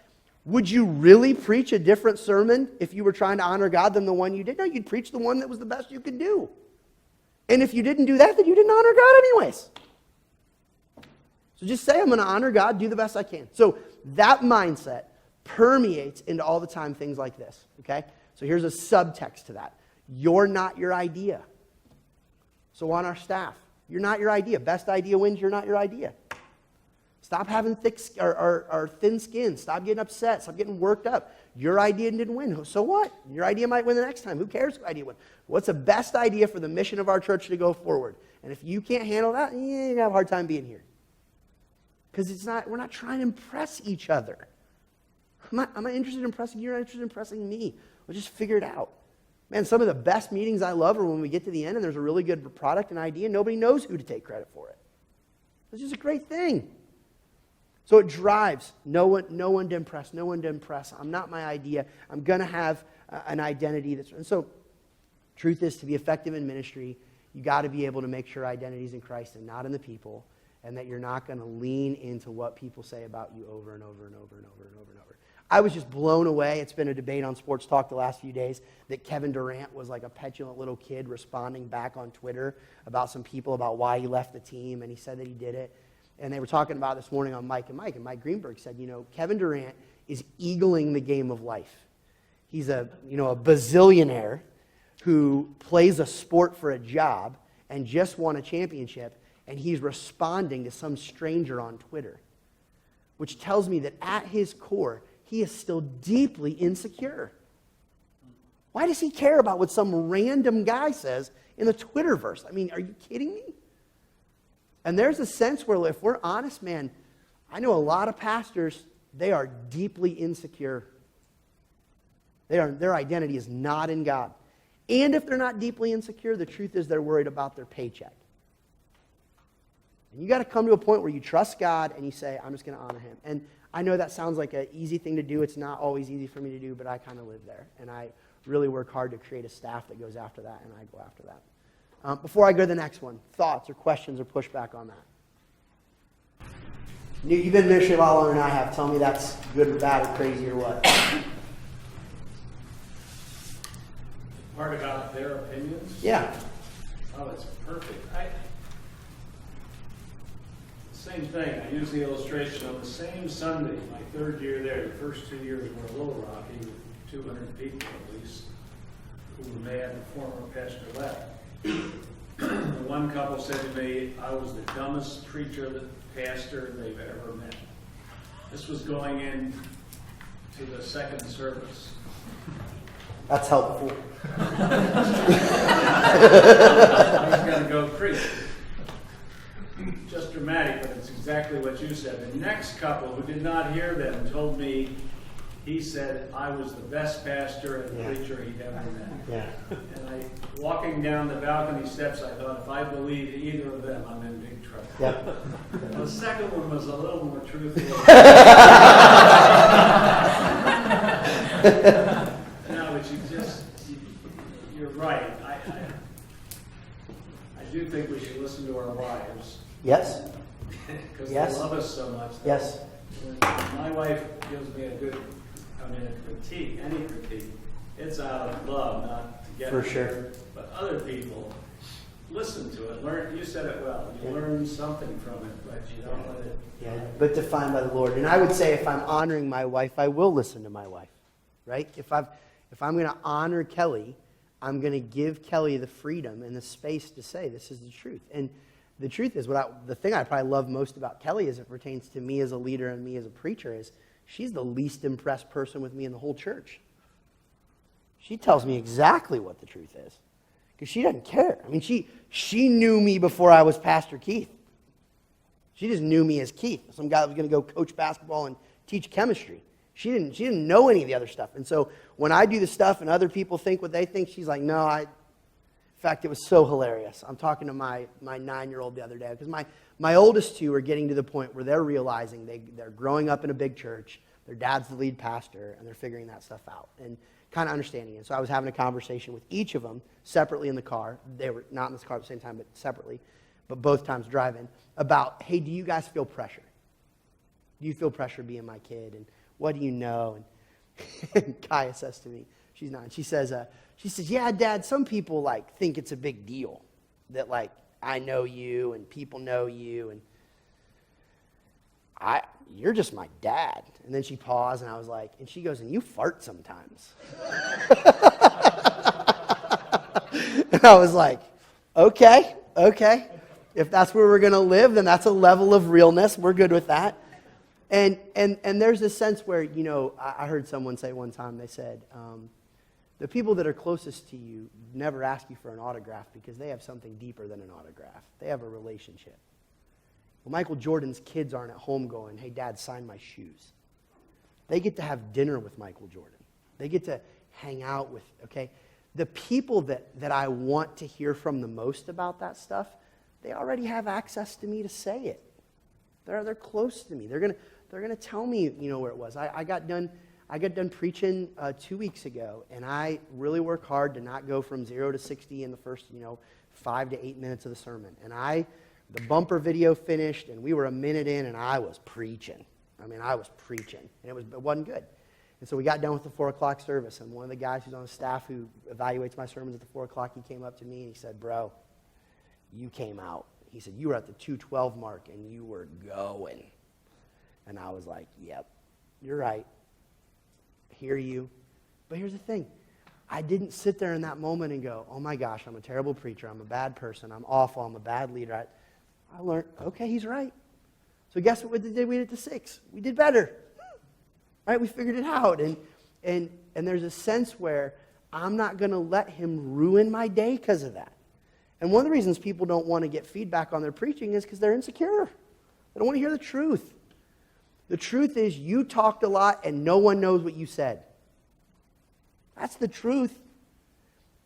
would you really preach a different sermon if you were trying to honor God than the one you did? No, you'd preach the one that was the best you could do. And if you didn't do that, then you didn't honor God anyways. So just say, I'm going to honor God, do the best I can. So that mindset, permeates into all the time things like this, okay? So here's a subtext to that. You're not your idea. So on our staff, you're not your idea. Best idea wins, you're not your idea. Stop having thick or thin skin. Stop getting upset. Stop getting worked up. Your idea didn't win. So what? Your idea might win the next time. Who cares who idea won? What's the best idea for the mission of our church to go forward? And if you can't handle that, you're going to have a hard time being here. Because we're not trying to impress each other. I'm not interested in impressing you. You're not interested in impressing me. We'll just figure it out. Man, some of the best meetings I love are when we get to the end and there's a really good product and idea and nobody knows who to take credit for it. It's just a great thing. So it drives no one to impress, no one to impress. I'm not my idea. I'm going to have an identity. And so truth is, to be effective in ministry, you got to be able to make sure identity is in Christ and not in the people, and that you're not going to lean into what people say about you over and over and over and over and over and over. I was just blown away. It's been a debate on Sports Talk the last few days that Kevin Durant was like a petulant little kid responding back on Twitter about some people about why he left the team, and he said that he did it. And they were talking about this morning on Mike and Mike Greenberg said, Kevin Durant is eagling the game of life. He's a bazillionaire who plays a sport for a job and just won a championship, and he's responding to some stranger on Twitter, which tells me that at his core, he is still deeply insecure. Why does he care about what some random guy says in the Twitterverse? I mean, are you kidding me? And there's a sense where, if we're honest, man, I know a lot of pastors, they are deeply insecure. Their identity is not in God. And if they're not deeply insecure, the truth is they're worried about their paycheck. And you got to come to a point where you trust God and you say, I'm just going to honor him. And I know that sounds like an easy thing to do. It's not always easy for me to do, but I kind of live there. And I really work hard to create a staff that goes after that, and I go after that. Before I go to the next one, thoughts or questions or pushback on that? You've been in ministry a lot longer than I have. Tell me that's good or bad or crazy or what.
Part about their opinions?
Yeah.
Oh, it's perfect. Same thing. I use the illustration on the same Sunday, my third year there. The first 2 years were a little rocky, with 200 people at least, who were mad the former pastor left. The one couple said to me, I was the dumbest pastor they've ever met. This was going in to the second service.
That's helpful.
I was going to go preach. Just dramatic, but it's exactly what you said. The next couple who did not hear them told me, he said, I was the best pastor and preacher he'd ever met.
Yeah.
And walking down the balcony steps, I thought, if I believe either of them, I'm in big trouble.
Yep.
The second one was a little more truthful. No, but you're right. I do think we should listen to our wives.
Yes.
Because
Yes.
they love us so much.
Yes.
When my wife gives me a critique, any critique, it's out of love, not to get
For
me
sure.
there. But other people, listen to it. Learn. You said it well. You learn something from it, but you don't let it.
Yeah, but defined by the Lord. And I would say if I'm honoring my wife, I will listen to my wife, right? If I'm going to honor Kelly, I'm going to give Kelly the freedom and the space to say this is the truth. And the truth is, the thing I probably love most about Kelly as it pertains to me as a leader and me as a preacher is she's the least impressed person with me in the whole church. She tells me exactly what the truth is because she doesn't care. I mean, she knew me before I was Pastor Keith. She just knew me as Keith, some guy that was going to go coach basketball and teach chemistry. She didn't know any of the other stuff. And so when I do the stuff and other people think what they think, she's like, no, in fact, it was so hilarious. I'm talking to my 9-year-old the other day because my oldest two are getting to the point where they're realizing they're growing up in a big church. Their dad's the lead pastor, and they're figuring that stuff out and kind of understanding it. So I was having a conversation with each of them separately in the car. They were not in the car at the same time, but separately, but both times driving, about, hey, do you guys feel pressure? Do you feel pressure being my kid? And what do you know? And Kaya says to me, she's 9, she says, yeah, Dad, some people think it's a big deal that I know you and people know you. And you're just my dad. And then she paused, and I was like, and she goes, and you fart sometimes. And I was like, okay. If that's where we're going to live, then that's a level of realness. We're good with that. And there's this sense where, I heard someone say one time, they said, the people that are closest to you never ask you for an autograph because they have something deeper than an autograph. They have a relationship. Well, Michael Jordan's kids aren't at home going, hey, Dad, sign my shoes. They get to have dinner with Michael Jordan. They get to hang out with, okay? The people that I want to hear from the most about that stuff, they already have access to me to say it. They're close to me. They're gonna tell me, where it was. I got done preaching 2 weeks ago, and I really work hard to not go from 0 to 60 in the first, 5 to 8 minutes of the sermon. And the bumper video finished, and we were a minute in, and I was preaching. I was preaching, and it wasn't good. And so we got done with the 4 o'clock service, and one of the guys who's on the staff who evaluates my sermons at the 4 o'clock, he came up to me and he said, bro, you came out. He said, you were at the 2:12 mark, and you were going. And I was like, yep, you're right. Hear you. But here's the thing. I didn't sit there in that moment and go, oh my gosh, I'm a terrible preacher. I'm a bad person. I'm awful. I'm a bad leader. I learned, okay, he's right. So guess what we did? We did to 6. We did better. Right? We figured it out. And there's a sense where I'm not going to let him ruin my day because of that. And one of the reasons people don't want to get feedback on their preaching is because they're insecure. They don't want to hear the truth. The truth is you talked a lot and no one knows what you said. That's the truth.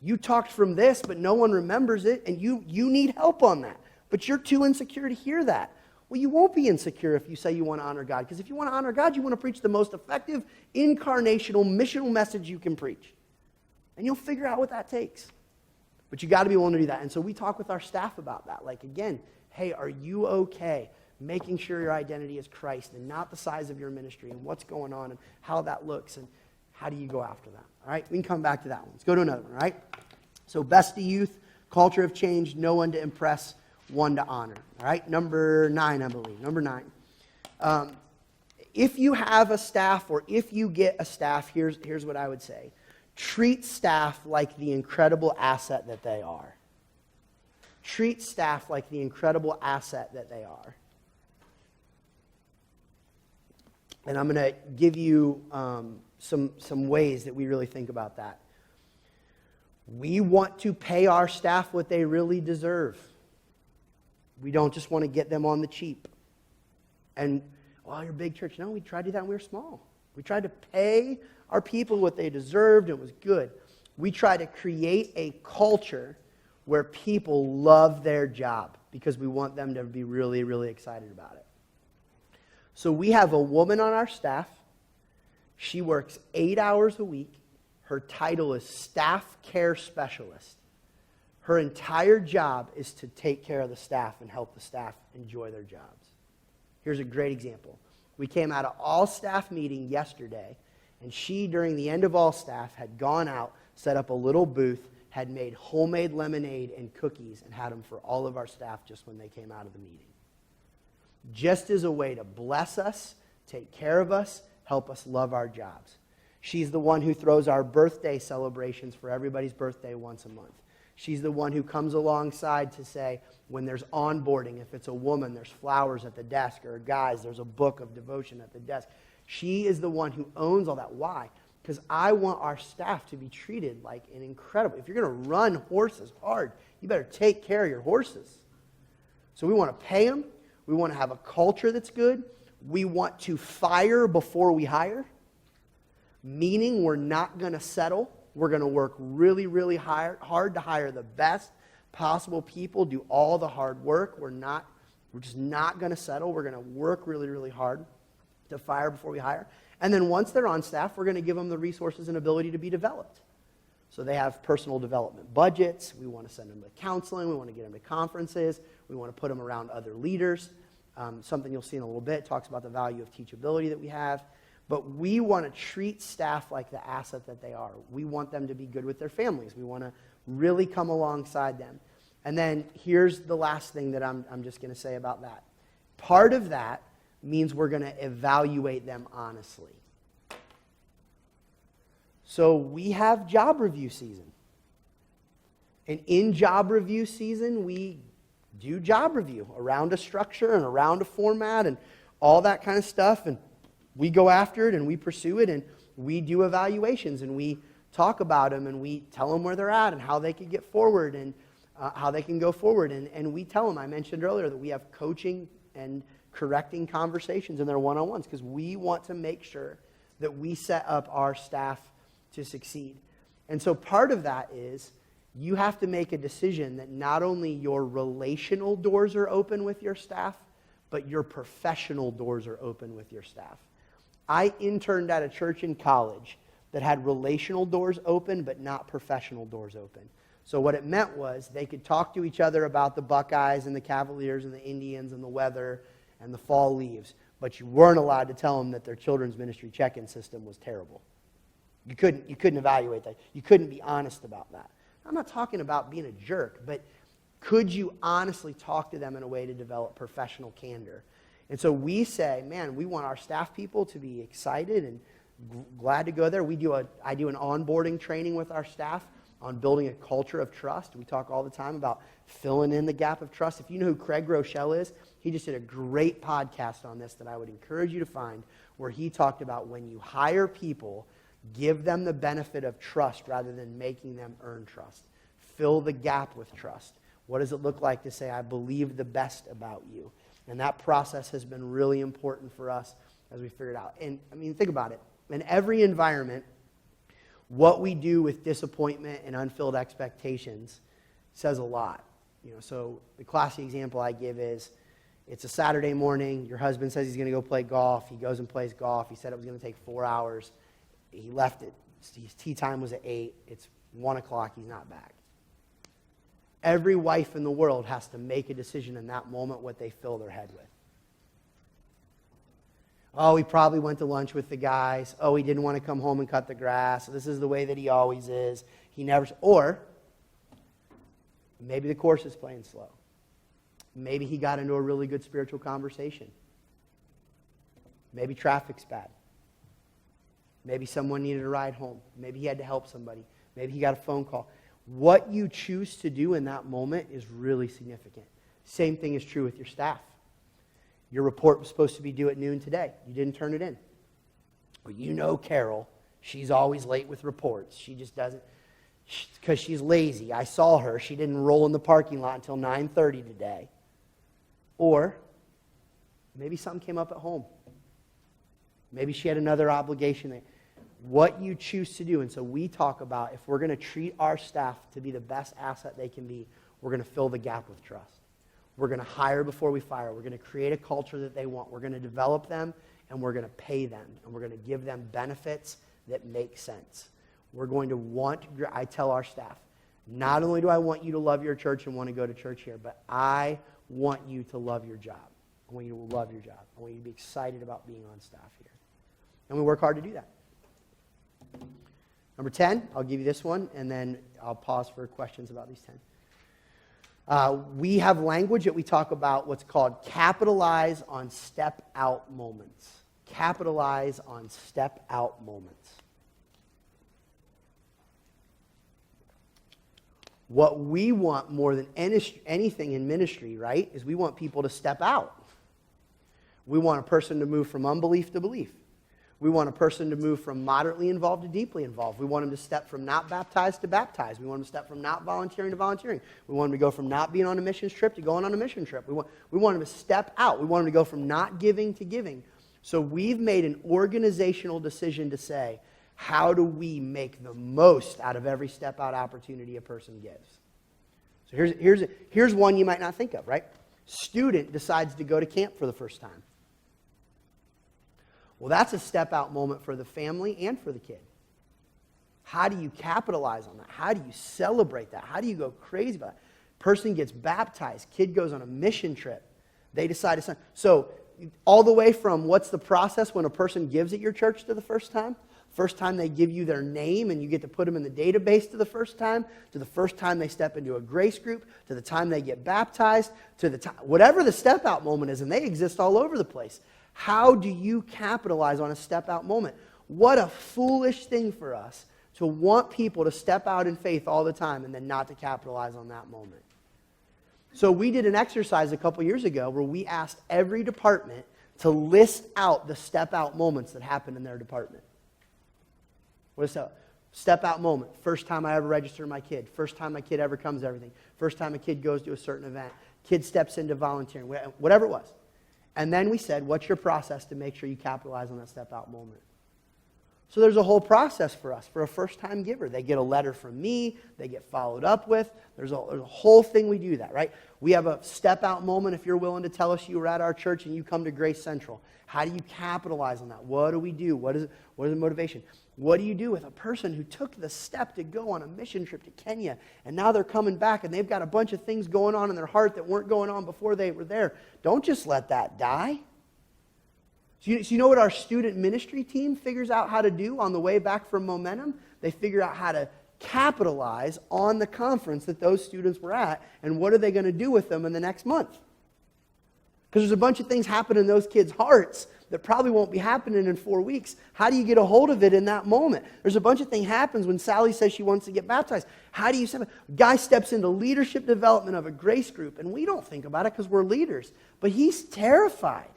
You talked from this, but no one remembers it, and you need help on that. But you're too insecure to hear that. Well, you won't be insecure if you say you want to honor God. Because if you want to honor God, you want to preach the most effective, incarnational, missional message you can preach. And you'll figure out what that takes. But you got to be willing to do that. And so we talk with our staff about that. Like, again, hey, are you okay making sure your identity is Christ and not the size of your ministry and what's going on and how that looks and how do you go after that? All right, we can come back to that one. Let's go to another one, all right? So best to youth, culture of change, no one to impress, one to honor. All right, number 9, I believe. Number 9. If you have a staff or if you get a staff, here's what I would say. Treat staff like the incredible asset that they are. Treat staff like the incredible asset that they are. And I'm going to give you some ways that we really think about that. We want to pay our staff what they really deserve. We don't just want to get them on the cheap. And, well, you're a big church. No, we tried to do that when we were small. We tried to pay our people what they deserved, and it was good. We try to create a culture where people love their job because we want them to be really, really excited about it. So we have a woman on our staff. She works 8 hours a week. Her title is Staff Care Specialist. Her entire job is to take care of the staff and help the staff enjoy their jobs. Here's a great example. We came out of all staff meeting yesterday, and she, during the end of all staff, had gone out, set up a little booth, had made homemade lemonade and cookies, and had them for all of our staff just when they came out of the meeting. Just as a way to bless us, take care of us, help us love our jobs. She's the one who throws our birthday celebrations for everybody's birthday once a month. She's the one who comes alongside to say, when there's onboarding, if it's a woman, there's flowers at the desk, or guys, there's a book of devotion at the desk. She is the one who owns all that. Why? Because I want our staff to be treated like an incredible. If you're going to run horses hard, you better take care of your horses. So we want to pay them. We want to have a culture that's good. We want to fire before we hire, meaning we're not going to settle. We're going to work really, really hard to hire the best possible people, do all the hard work. We're just not going to settle. We're going to work really, really hard to fire before we hire. And then once they're on staff, we're going to give them the resources and ability to be developed. So they have personal development budgets. We want to send them to counseling. We want to get them to conferences. We want to put them around other leaders. Something you'll see in a little bit talks about the value of teachability that we have. But we want to treat staff like the asset that they are. We want them to be good with their families. We want to really come alongside them. And then here's the last thing that I'm just going to say about that. Part of that means we're going to evaluate them honestly. So we have job review season. And in job review season, we do job review around a structure and around a format and all that kind of stuff. And we go after it and we pursue it and we do evaluations and we talk about them and we tell them where they're at and how they can get forward and how they can go forward. And we tell them, I mentioned earlier, that we have coaching and correcting conversations in their one-on-ones because we want to make sure that we set up our staff to succeed. And so part of that is you have to make a decision that not only your relational doors are open with your staff, but your professional doors are open with your staff. I interned at a church in college that had relational doors open, but not professional doors open. So what it meant was they could talk to each other about the Buckeyes and the Cavaliers and the Indians and the weather and the fall leaves, but you weren't allowed to tell them that their children's ministry check-in system was terrible. You couldn't evaluate that. You couldn't be honest about that. I'm not talking about being a jerk, but could you honestly talk to them in a way to develop professional candor? And so we say, man, we want our staff people to be excited and glad to go there. I do an onboarding training with our staff on building a culture of trust. We talk all the time about filling in the gap of trust. If you know who Craig Rochelle is, he just did a great podcast on this that I would encourage you to find, where he talked about when you hire people, give them the benefit of trust rather than making them earn trust. Fill the gap with trust. What does it look like to say, I believe the best about you? And that process has been really important for us as we figured out. And I mean, think about it. In every environment, what we do with disappointment and unfilled expectations says a lot. So the classic example I give is, it's a Saturday morning, your husband says he's going to go play golf. He goes and plays golf. He said it was going to take 4 hours. He left it. His tea time was at 8. It's 1 o'clock. He's not back. Every wife in the world has to make a decision in that moment what they fill their head with. Oh, he probably went to lunch with the guys. Oh, he didn't want to come home and cut the grass. This is the way that he always is. He never... Or maybe the course is playing slow. Maybe he got into a really good spiritual conversation. Maybe traffic's bad. Maybe someone needed a ride home. Maybe he had to help somebody. Maybe he got a phone call. What you choose to do in that moment is really significant. Same thing is true with your staff. Your report was supposed to be due at noon today. You didn't turn it in. Well, you know Carol. She's always late with reports. She just doesn't, because she's lazy. I saw her. She didn't roll in the parking lot until 9:30 today. Or maybe something came up at home. Maybe she had another obligation there. What you choose to do. And so we talk about, if we're going to treat our staff to be the best asset they can be, we're going to fill the gap with trust. We're going to hire before we fire. We're going to create a culture that they want. We're going to develop them, and we're going to pay them. And we're going to give them benefits that make sense. We're going to want, I tell our staff, not only do I want you to love your church and want to go to church here, but I want you to love your job. I want you to love your job. I want you to be excited about being on staff here. And we work hard to do that. Number 10, I'll give you this one, and then I'll pause for questions about these 10. We have language that we talk about what's called capitalize on step-out moments. Capitalize on step-out moments. What we want more than anything in ministry, right, is we want people to step out. We want a person to move from unbelief to belief. We want a person to move from moderately involved to deeply involved. We want them to step from not baptized to baptized. We want them to step from not volunteering to volunteering. We want them to go from not being on a missions trip to going on a mission trip. We want them to step out. We want them to go from not giving to giving. So we've made an organizational decision to say, how do we make the most out of every step-out opportunity a person gives? So here's one you might not think of, right? Student decides to go to camp for the first time. Well, that's a step-out moment for the family and for the kid. How do you capitalize on that? How do you celebrate that? How do you go crazy about it? Person gets baptized. Kid goes on a mission trip. They decide to sign. So all the way from what's the process when a person gives at your church to the first time? First time they give you their name and you get to put them in the database to the first time they step into a grace group, to the time they get baptized, to the time, whatever the step-out moment is, and they exist all over the place. How do you capitalize on a step out moment? What a foolish thing for us to want people to step out in faith all the time and then not to capitalize on that moment. So we did an exercise a couple years ago where we asked every department to list out the step out moments that happened in their department. What is that? Step out moment. First time I ever register my kid. First time my kid ever comes to everything. First time a kid goes to a certain event. Kid steps into volunteering. Whatever it was. And then we said, what's your process to make sure you capitalize on that step out moment? So there's a whole process for us, for a first-time giver. They get a letter from me. They get followed up with. There's a whole thing we do that, right? We have a step-out moment if you're willing to tell us you were at our church and you come to Grace Central. How do you capitalize on that? What do we do? What is the motivation? What do you do with a person who took the step to go on a mission trip to Kenya and now they're coming back and they've got a bunch of things going on in their heart that weren't going on before they were there? Don't just let that die. So you know what our student ministry team figures out how to do on the way back from Momentum? They figure out how to capitalize on the conference that those students were at, and what are they going to do with them in the next month? Because there's a bunch of things happening in those kids' hearts that probably won't be happening in 4 weeks. How do you get a hold of it in that moment? There's a bunch of things happens when Sally says she wants to get baptized. How do you step? Guy steps into leadership development of a grace group, and we don't think about it because we're leaders, but he's terrified.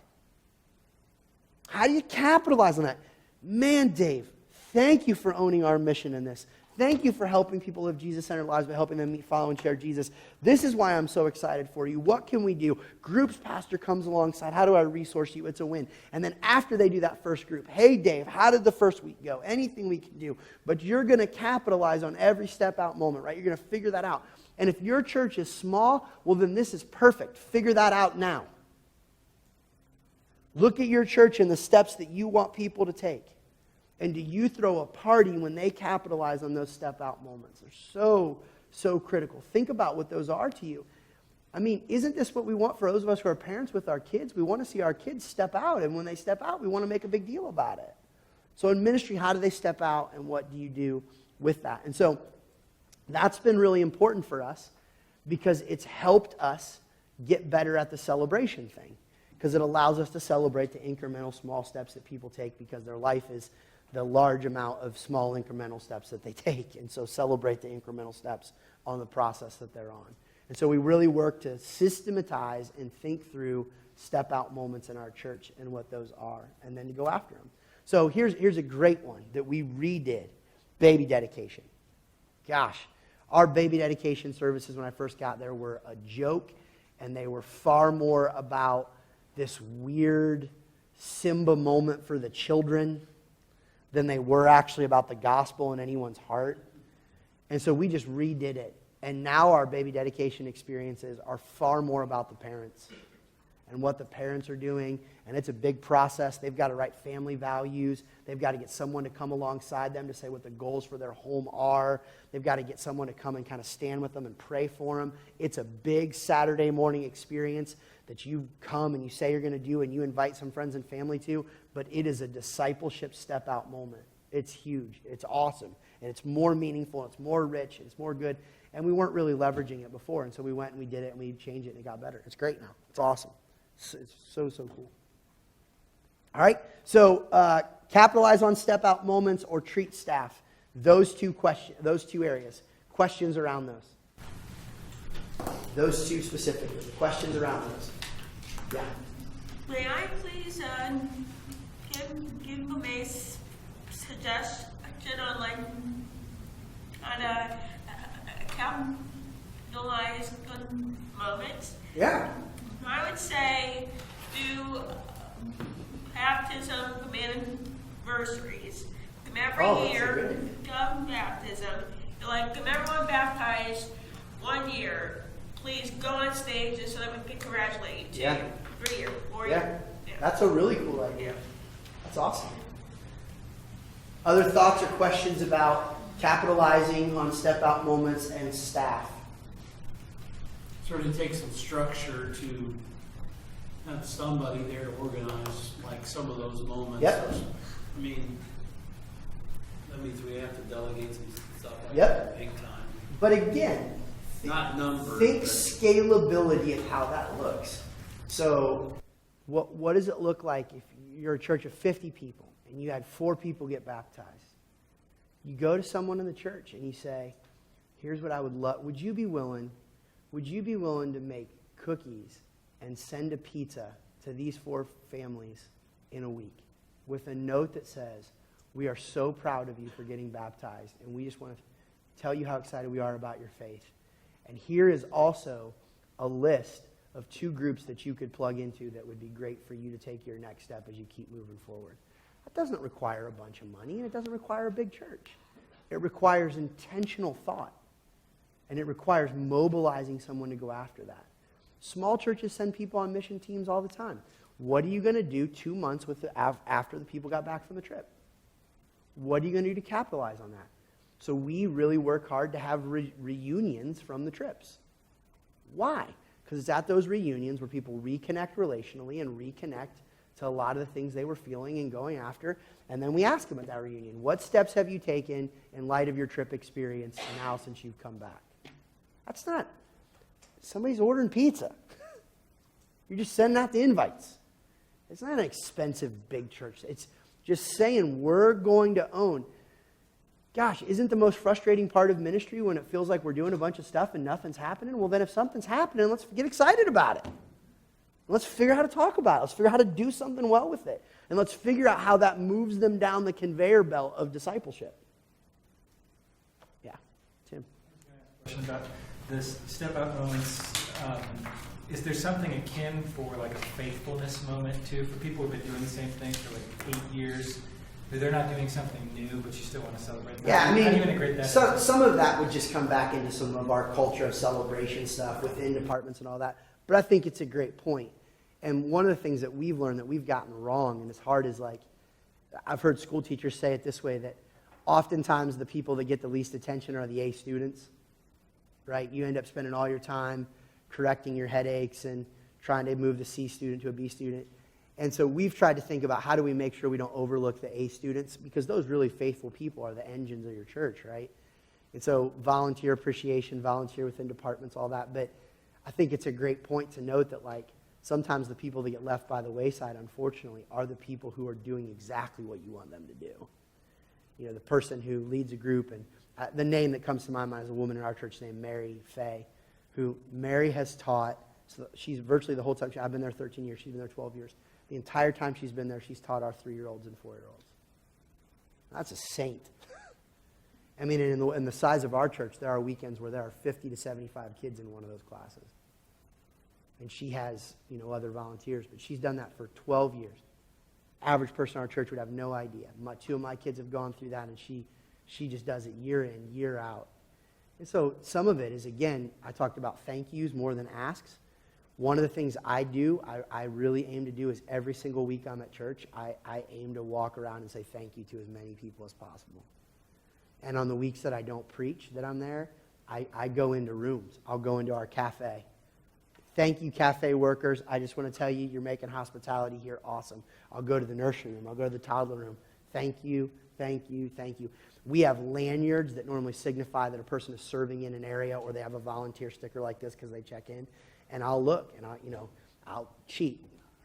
How do you capitalize on that? Man, Dave, thank you for owning our mission in this. Thank you for helping people live Jesus-centered lives by helping them meet, follow, and share Jesus. This is why I'm so excited for you. What can we do? Groups pastor comes alongside. How do I resource you? It's a win. And then after they do that first group, hey, Dave, how did the first week go? Anything we can do. But you're going to capitalize on every step out moment, right? You're going to figure that out. And if your church is small, well, then this is perfect. Figure that out now. Look at your church and the steps that you want people to take. And do you throw a party when they capitalize on those step-out moments? They're so, so critical. Think about what those are to you. I mean, isn't this what we want for those of us who are parents with our kids? We want to see our kids step out. And when they step out, we want to make a big deal about it. So in ministry, how do they step out and what do you do with that? And so that's been really important for us because it's helped us get better at the celebration thing. Because it allows us to celebrate the incremental small steps that people take because their life is the large amount of small incremental steps that they take. And so celebrate the incremental steps on the process that they're on. And so we really work to systematize and think through step-out moments in our church and what those are, and then to go after them. So here's a great one that we redid, baby dedication. Gosh, our baby dedication services when I first got there were a joke, and they were far more about this weird Simba moment for the children than they were actually about the gospel in anyone's heart. And so we just redid it. And now our baby dedication experiences are far more about the parents and what the parents are doing. And it's a big process. They've got to write family values. They've got to get someone to come alongside them to say what the goals for their home are. They've got to get someone to come and kind of stand with them and pray for them. It's a big Saturday morning experience that you come and you say you're going to do and you invite some friends and family to, but it is a discipleship step-out moment. It's huge. It's awesome. And it's more meaningful. It's more rich. And it's more good. And we weren't really leveraging it before. And so we went and we did it and we changed it and it got better. It's great now. It's awesome. It's so, so cool. All right. So capitalize on step-out moments or treat staff. Those two areas. Questions around those. Those two specifically. Questions around those. Yeah.
May I please give a suggestion on a capitalize good moments?
Yeah.
I would say do baptism anniversaries. Every year, baptism. Like, everyone baptized 1 year. Please go on stage so that we can congratulate you. 2
Yeah.
3 years, 4
Yeah.
years. Yeah.
That's a really cool idea.
Yeah.
That's awesome. Other thoughts or questions about capitalizing on step-out moments and staff?
Sort of take some structure to have somebody there to organize like some of those moments.
Yep.
I mean, that means we have to delegate some stuff like
Yep.
that big time.
But again,
Not numbers.
think
but-
scalability of how that looks. So What does it look like if you're a church of 50 people and you had 4 people get baptized? You go to someone in the church and you say, here's what I would love. Would you be willing to make cookies and send a pizza to these 4 families in a week with a note that says, we are so proud of you for getting baptized, and we just want to tell you how excited we are about your faith. And here is also a list of 2 groups that you could plug into that would be great for you to take your next step as you keep moving forward. That doesn't require a bunch of money, and it doesn't require a big church. It requires intentional thought, and it requires mobilizing someone to go after that. Small churches send people on mission teams all the time. What are you going to do 2 months after the people got back from the trip? What are you going to do to capitalize on that? So we really work hard to have reunions from the trips. Why? Because it's at those reunions where people reconnect relationally and reconnect to a lot of the things they were feeling and going after. And then we ask them at that reunion, what steps have you taken in light of your trip experience now since you've come back? That's not, somebody's ordering pizza. You're just sending out the invites. It's not an expensive big church. It's just saying we're going to own. Gosh, isn't the most frustrating part of ministry when it feels like we're doing a bunch of stuff and nothing's happening? Well, then if something's happening, let's get excited about it. Let's figure out how to talk about it. Let's figure out how to do something well with it. And let's figure out how that moves them down the conveyor belt of discipleship. Yeah, Tim.
Question about this step out moments. Is there something akin for like a faithfulness moment too, for people who've been doing the same thing for like 8 years? Where they're not doing something new, but you still want to celebrate that?
Yeah, I mean,
how do you integrate that?
some of that would just come back into some of our culture of celebration stuff within departments and all that. But I think it's a great point. And one of the things that we've learned that we've gotten wrong, and it's hard, is like, I've heard school teachers say it this way, that oftentimes the people that get the least attention are the A students, right? You end up spending all your time correcting your headaches and trying to move the C student to a B student. And so we've tried to think about how do we make sure we don't overlook the A students, because those really faithful people are the engines of your church, right? And so volunteer appreciation, volunteer within departments, all that. But I think it's a great point to note that, like, sometimes the people that get left by the wayside, unfortunately, are the people who are doing exactly what you want them to do. You know, the person who leads a group, and the name that comes to my mind is a woman in our church named Mary Fay, who Mary has taught, so she's virtually the whole time, I've been there 13 years, she's been there 12 years. The entire time she's been there, she's taught our 3-year-olds and 4-year-olds. That's a saint. I mean, in the size of our church, there are weekends where there are 50 to 75 kids in one of those classes. And she has, other volunteers, but she's done that for 12 years. Average person in our church would have no idea. 2 of my kids have gone through that, and she just does it year in, year out. And so some of it is, again, I talked about thank yous more than asks. One of the things I do, I really aim to do, is every single week I'm at church, I aim to walk around and say thank you to as many people as possible. And on the weeks that I don't preach, that I'm there, I go into rooms. I'll go into our cafe. Thank you, cafe workers. I just want to tell you, you're making hospitality here awesome. I'll go to the nursery room. I'll go to the toddler room. Thank you, thank you, thank you. We have lanyards that normally signify that a person is serving in an area, or they have a volunteer sticker like this because they check in. And I'll look, and I'll cheat.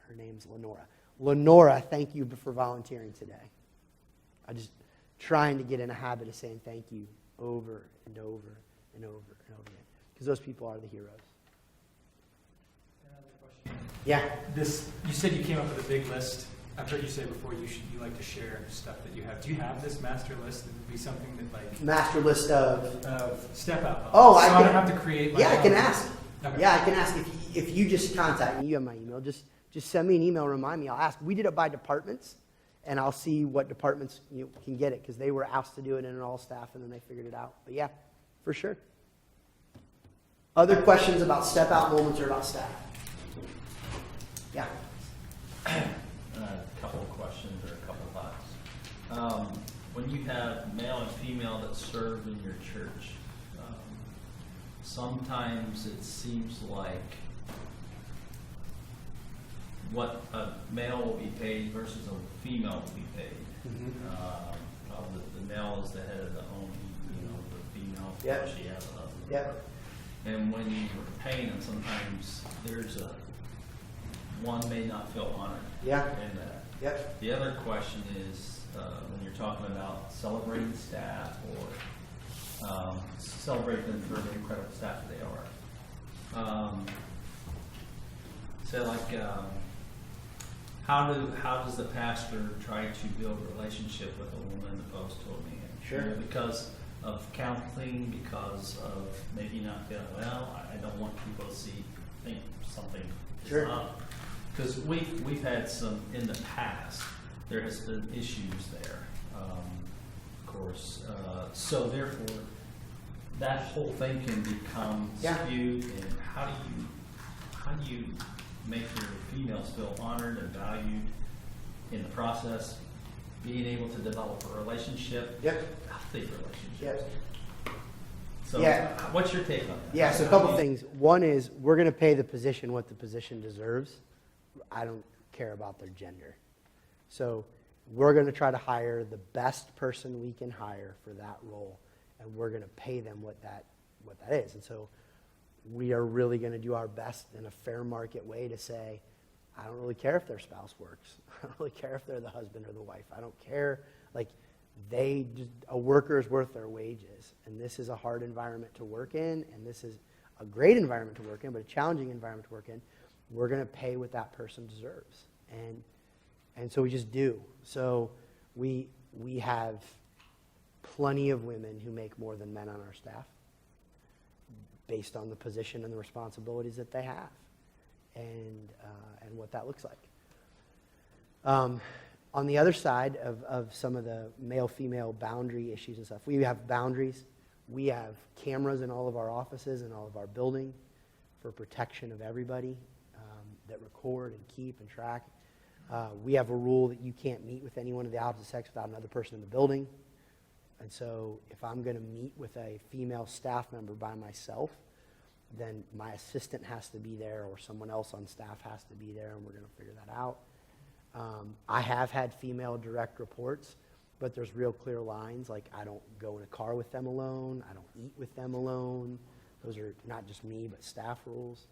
Her name's Lenora. Lenora, thank you for volunteering today. I'm just trying to get in a habit of saying thank you over and over and over and over again, because those people are the heroes.
Another question.
Yeah.
You said you came up with a big list. I've heard you say before you like to share stuff that you have. Do you have this master list that would be something that, like,
Master list of
step out?
Oh,
so
I
don't have to create my own.
I can ask.
Okay.
Yeah, I can ask. If you just contact me, you have my email, just send me an email, remind me, I'll ask. We did it by departments, and I'll see what departments can get it, because they were asked to do it in an all-staff, and then they figured it out. But yeah, for sure. Other questions about step-out moments or about staff? Yeah.
A couple of questions or a couple of thoughts. When you have male and female that serve in your church, sometimes it seems like what a male will be paid versus a female will be paid. Mm-hmm. The male is the head of the home, the female,
Yep.
she has a husband.
Yep.
And when you're paying them, sometimes there's one may not feel honored
Yeah.
in that.
Yep.
The other question is, when you're talking about celebrating staff or celebrate them for the incredible staff that they are. So like, how does the pastor try to build a relationship with a woman opposed to a man?
Sure.
You know, because of counseling, because of maybe not feeling well. I don't want people to think something is
Sure.
up. Because we've had some in the past. There has been issues there, of course. So therefore, that whole thing can become
Yeah.
skewed. And how do you make your females feel honored and valued in the process? Being able to develop a relationship,
Yep.
healthy relationship.
Yep.
So,
Yeah.
what's your take on that?
Yeah, so a couple things. One is we're going to pay the position what the position deserves. I don't care about their gender. So we're going to try to hire the best person we can hire for that role, and we're going to pay them what that is. And so we are really going to do our best in a fair market way to say, I don't really care if their spouse works. I don't really care if they're the husband or the wife. I don't care. Like, a worker is worth their wages. And this is a hard environment to work in, and this is a great environment to work in, but a challenging environment to work in. We're going to pay what that person deserves. And so we just do. So we have plenty of women who make more than men on our staff based on the position and the responsibilities that they have and what that looks like. On the other side of some of the male-female boundary issues and stuff, we have boundaries. We have cameras in all of our offices and all of our building for protection of everybody that record and keep and track. We have a rule that you can't meet with anyone of the opposite sex without another person in the building. And so if I'm going to meet with a female staff member by myself, then my assistant has to be there or someone else on staff has to be there, and we're going to figure that out. I have had female direct reports, but there's real clear lines. Like, I don't go in a car with them alone. I don't eat with them alone. Those are not just me, but staff rules.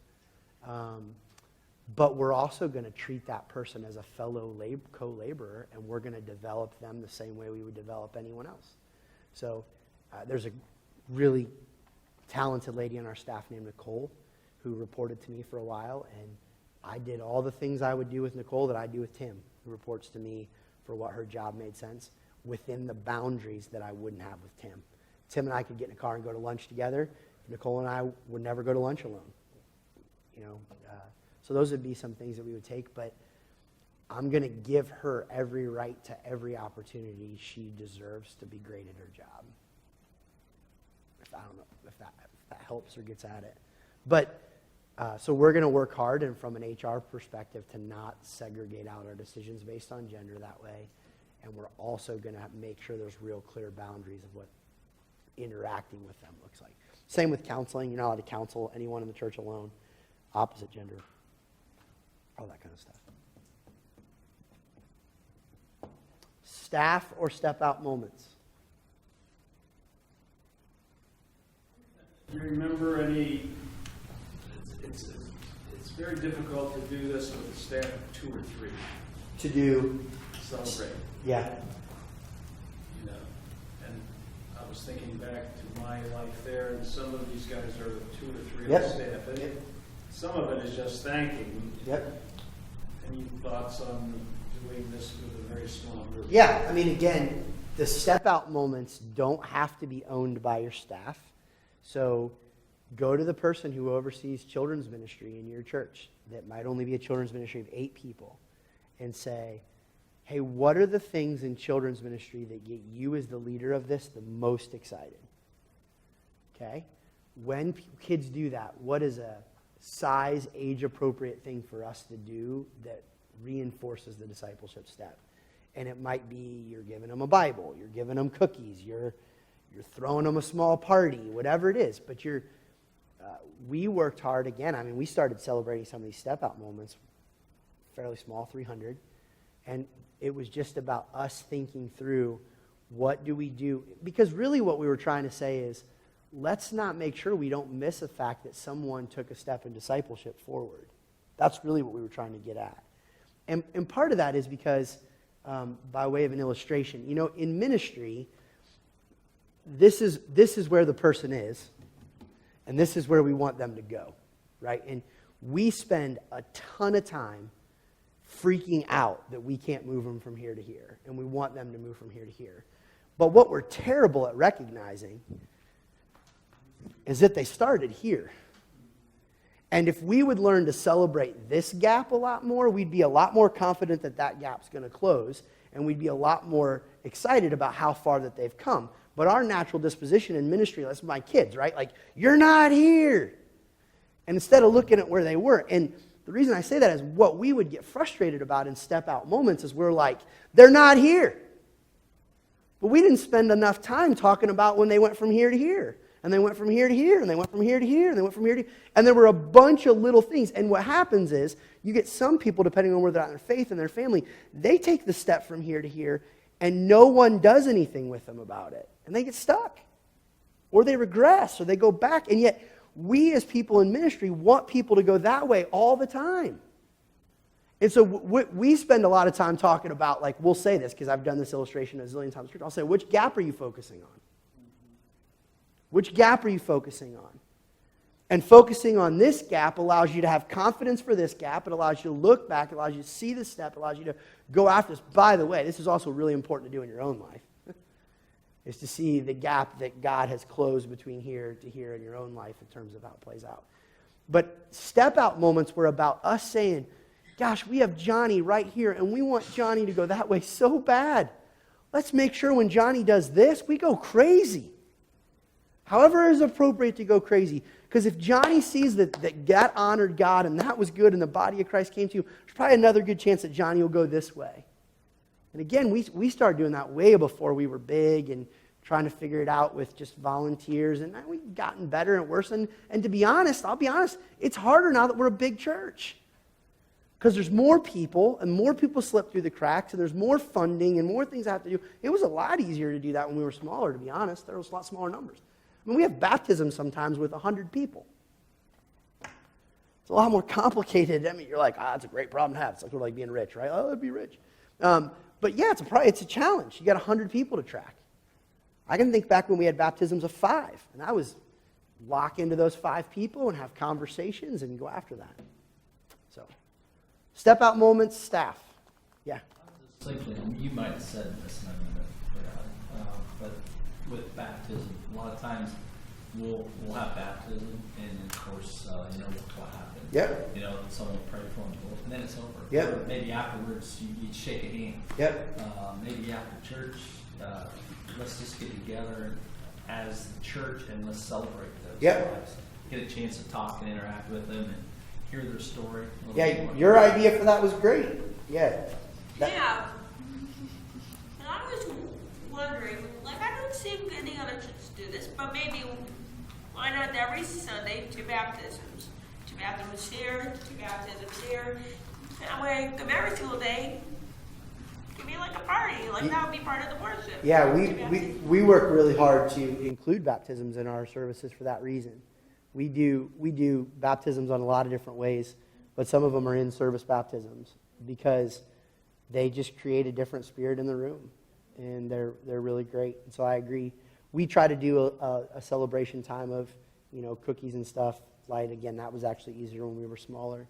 But we're also going to treat that person as a fellow co-laborer, and we're going to develop them the same way we would develop anyone else. So there's a really talented lady on our staff named Nicole who reported to me for a while, and I did all the things I would do with Nicole that I do with Tim, who reports to me for what her job made sense within the boundaries that I wouldn't have with Tim. Tim and I could get in a car and go to lunch together. Nicole and I would never go to lunch alone. So those would be some things that we would take, but I'm going to give her every right to every opportunity she deserves to be great at her job. I don't know if that helps or gets at it. But, so we're going to work hard, and from an HR perspective, to not segregate out our decisions based on gender that way. And we're also going to make sure there's real clear boundaries of what interacting with them looks like. Same with counseling. You're not allowed to counsel anyone in the church alone, opposite gender, all that kind of stuff. Staff or step-out moments?
Do you remember any, it's very difficult to do this with a staff of 2 or 3,
To do,
celebrate,
yeah.
you know. And I was thinking back to my life there, and some of these guys are 2 or 3 on
Yep.
staff. And
Yep.
some of it is just thanking.
Yep.
Any thoughts on doing this with a very small group?
Yeah, I mean, again, the step-out moments don't have to be owned by your staff. So go to the person who oversees children's ministry in your church that might only be a children's ministry of 8 people and say, hey, what are the things in children's ministry that get you as the leader of this the most excited? Okay? When kids do that, what is a size, age-appropriate thing for us to do that reinforces the discipleship step? And it might be you're giving them a Bible, you're giving them cookies, you're throwing them a small party, whatever it is. But we worked hard again. I mean, we started celebrating some of these step-out moments, fairly small, 300. And it was just about us thinking through, what do we do? Because really what we were trying to say is, let's not make sure we don't miss the fact that someone took a step in discipleship forward. That's really what we were trying to get at. And part of that is because, by way of an illustration, in ministry, this is where the person is, and this is where we want them to go, right? And we spend a ton of time freaking out that we can't move them from here to here, and we want them to move from here to here. But what we're terrible at recognizing is that they started here. And if we would learn to celebrate this gap a lot more, we'd be a lot more confident that that gap's going to close, and we'd be a lot more excited about how far that they've come. But our natural disposition in ministry, that's my kids, right? Like, you're not here. And instead of looking at where they were, and the reason I say that is what we would get frustrated about in step-out moments is we're like, they're not here. But we didn't spend enough time talking about when they went from here to here. And they went from here to here, and they went from here to here, and they went from here to here. And there were a bunch of little things. And what happens is, you get some people, depending on where they're at in their faith and their family, they take the step from here to here, and no one does anything with them about it. And they get stuck. Or they regress, or they go back. And yet, we as people in ministry want people to go that way all the time. And so we spend a lot of time talking about, like, we'll say this, because I've done this illustration a zillion times. I'll say, which gap are you focusing on? Which gap are you focusing on? And focusing on this gap allows you to have confidence for this gap. It allows you to look back. It allows you to see the step. It allows you to go after this. By the way, this is also really important to do in your own life, is to see the gap that God has closed between here to here in your own life in terms of how it plays out. But step-out moments were about us saying, gosh, we have Johnny right here, and we want Johnny to go that way so bad. Let's make sure when Johnny does this, we go crazy. However is appropriate to go crazy. Because if Johnny sees that honored God and that was good and the body of Christ came to you, there's probably another good chance that Johnny will go this way. And again, we started doing that way before we were big and trying to figure it out with just volunteers. And we've gotten better and worse. And to be honest, I'll be honest, it's harder now that we're a big church. Because there's more people, and more people slip through the cracks, and there's more funding and more things I have to do. It was a lot easier to do that when we were smaller, to be honest. There was a lot smaller numbers. I mean, we have baptisms sometimes with 100 people. It's a lot more complicated. I mean, you're like, that's a great problem to have. It's like being rich, right? Oh, I'd be rich. But yeah, it's a challenge. You got 100 people to track. I can think back when we had baptisms of 5, and I was lock into those 5 people and have conversations and go after that. So, step out moments, staff. Yeah.
Simply, you might have said this, and I forgot, but with baptism, a lot of times we'll have baptism, and of course, what happens.
Yep.
Someone will pray for them, and then it's over.
Yep.
Or maybe afterwards, you'd shake a hand.
Yep.
Maybe after church, let's just get together as the church and let's celebrate those
Yep.
lives. Get a chance to talk and interact with them and hear their story.
Yeah, your idea for that was great. Yeah.
Yeah. And I was wondering, I don't see any other churches do this, but maybe why not every Sunday 2 baptisms? 2 baptisms here, 2 baptisms here. That way, come every single day, it could be like a party. That would be part of the worship.
Yeah, we work really hard to include baptisms in our services for that reason. We do baptisms on a lot of different ways, but some of them are in-service baptisms because they just create a different spirit in the room, and they're really great. And so I agree. We try to do a celebration time of cookies and stuff. Again, that was actually easier when we were smaller.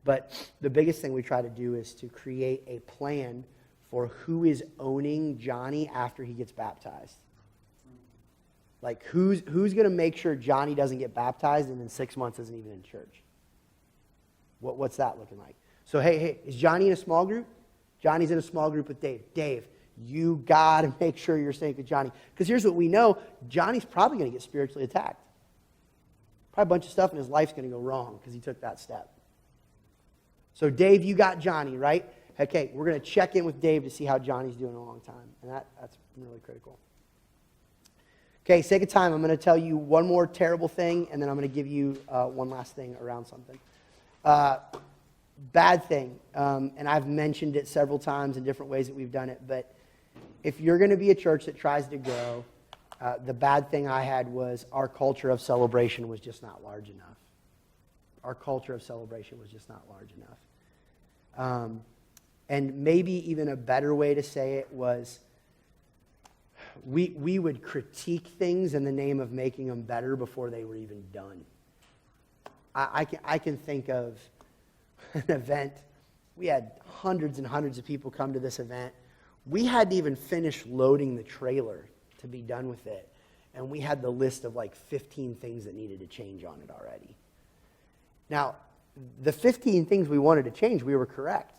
But the biggest thing we try to do is to create a plan for who is owning Johnny after he gets baptized. Like, who's going to make sure Johnny doesn't get baptized and in 6 months isn't even in church? What's that looking like? So, hey, is Johnny in a small group? Johnny's in a small group with Dave. Dave, you got to make sure you're staying with Johnny. Because here's what we know. Johnny's probably going to get spiritually attacked. Probably a bunch of stuff in his life's going to go wrong because he took that step. So, Dave, you got Johnny, right? Okay, we're going to check in with Dave to see how Johnny's doing in a long time. And that's really critical. Okay, sake of time, I'm going to tell you one more terrible thing, and then I'm going to give you one last thing around something. Bad thing, and I've mentioned it several times in different ways that we've done it, but if you're going to be a church that tries to grow, the bad thing I had was our culture of celebration was just not large enough. our culture of celebration was just not large enough. And maybe even a better way to say it was we would critique things in the name of making them better before they were even done. I can think of an event. We had hundreds and hundreds of people come to this event. We hadn't even finished loading the trailer to be done with it. And we had the list of like 15 things that needed to change on it already. Now, the 15 things we wanted to change, we were correct.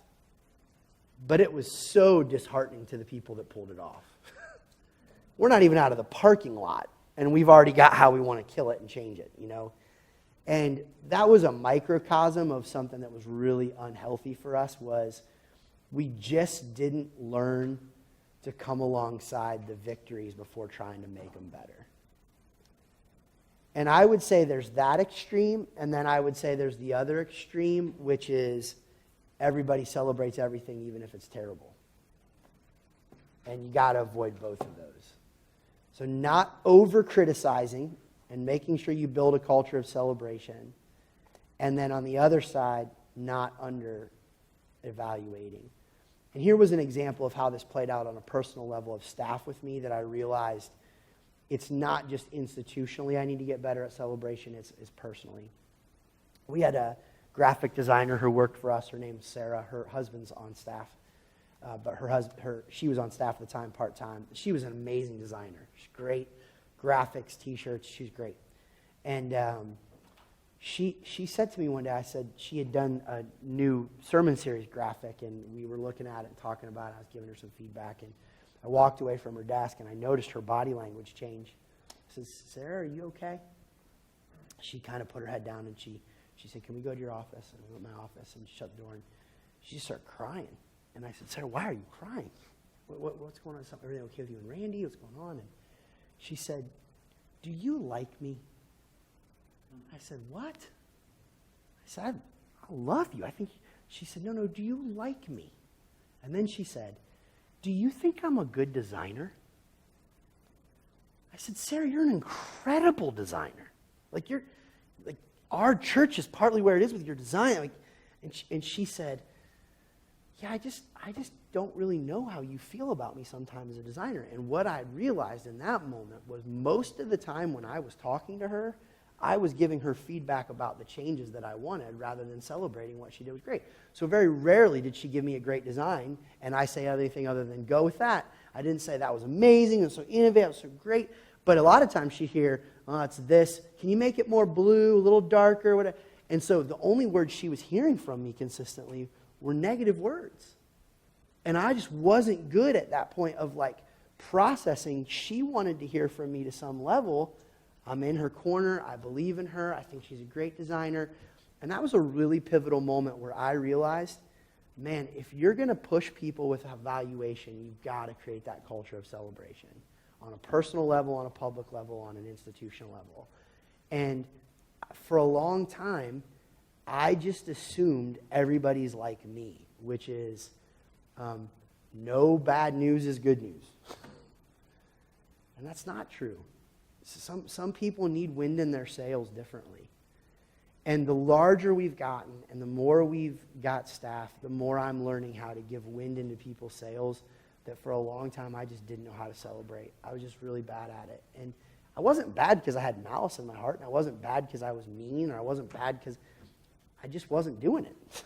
But it was so disheartening to the people that pulled it off. We're not even out of the parking lot, and we've already got how we want to kill it and change it, you know? And that was a microcosm of something that was really unhealthy for us, was we just didn't learn to come alongside the victories before trying to make them better. And I would say there's that extreme, and then I would say there's the other extreme, which is everybody celebrates everything even if it's terrible. And you got to avoid both of those. So not over-criticizing and making sure you build a culture of celebration. And then on the other side, not under-evaluating. And here was an example of how this played out on a personal level of staff with me that I realized it's not just institutionally I need to get better at celebration, it's personally. We had a graphic designer who worked for us. Her name's Sarah. Her husband's on staff. But she was on staff at the time, part-time. She was an amazing designer. She's great. Graphics, T-shirts, she's great. And she said to me one day, I said she had done a new sermon series graphic, and we were looking at it and talking about it. I was giving her some feedback, and I walked away from her desk, and I noticed her body language change. I said, Sarah, are you okay? She kind of put her head down, and she said, can we go to your office? And I went to my office and shut the door, and she just started crying. And I said, Sarah, why are you crying? What's going on? Is everything okay with you and Randy? What's going on? And she said, do you like me? I said, what? I said, I love you. She said, no, do you like me? And then she said, do you think I'm a good designer? I said, Sarah, you're an incredible designer. Our church is partly where it is with your design. And she said, yeah, I just don't really know how you feel about me sometimes as a designer. And what I realized in that moment was most of the time when I was talking to her, I was giving her feedback about the changes that I wanted rather than celebrating what she did was great. So very rarely did she give me a great design and I say anything other than go with that. I didn't say that was amazing, it was so innovative, it was so great. But a lot of times she'd hear, oh, it's this. Can you make it more blue, a little darker, whatever? And so the only words she was hearing from me consistently were negative words. And I just wasn't good at that point of processing. She wanted to hear from me to some level. I'm in her corner. I believe in her. I think she's a great designer. And that was a really pivotal moment where I realized, man, if you're going to push people with evaluation, you've got to create that culture of celebration on a personal level, on a public level, on an institutional level. And for a long time, I just assumed everybody's like me, which is no bad news is good news. And that's not true. Some people need wind in their sails differently. And the larger we've gotten and the more we've got staff, the more I'm learning how to give wind into people's sails that for a long time I just didn't know how to celebrate. I was just really bad at it. And I wasn't bad because I had malice in my heart, and I wasn't bad because I was mean, or I wasn't bad because I just wasn't doing it.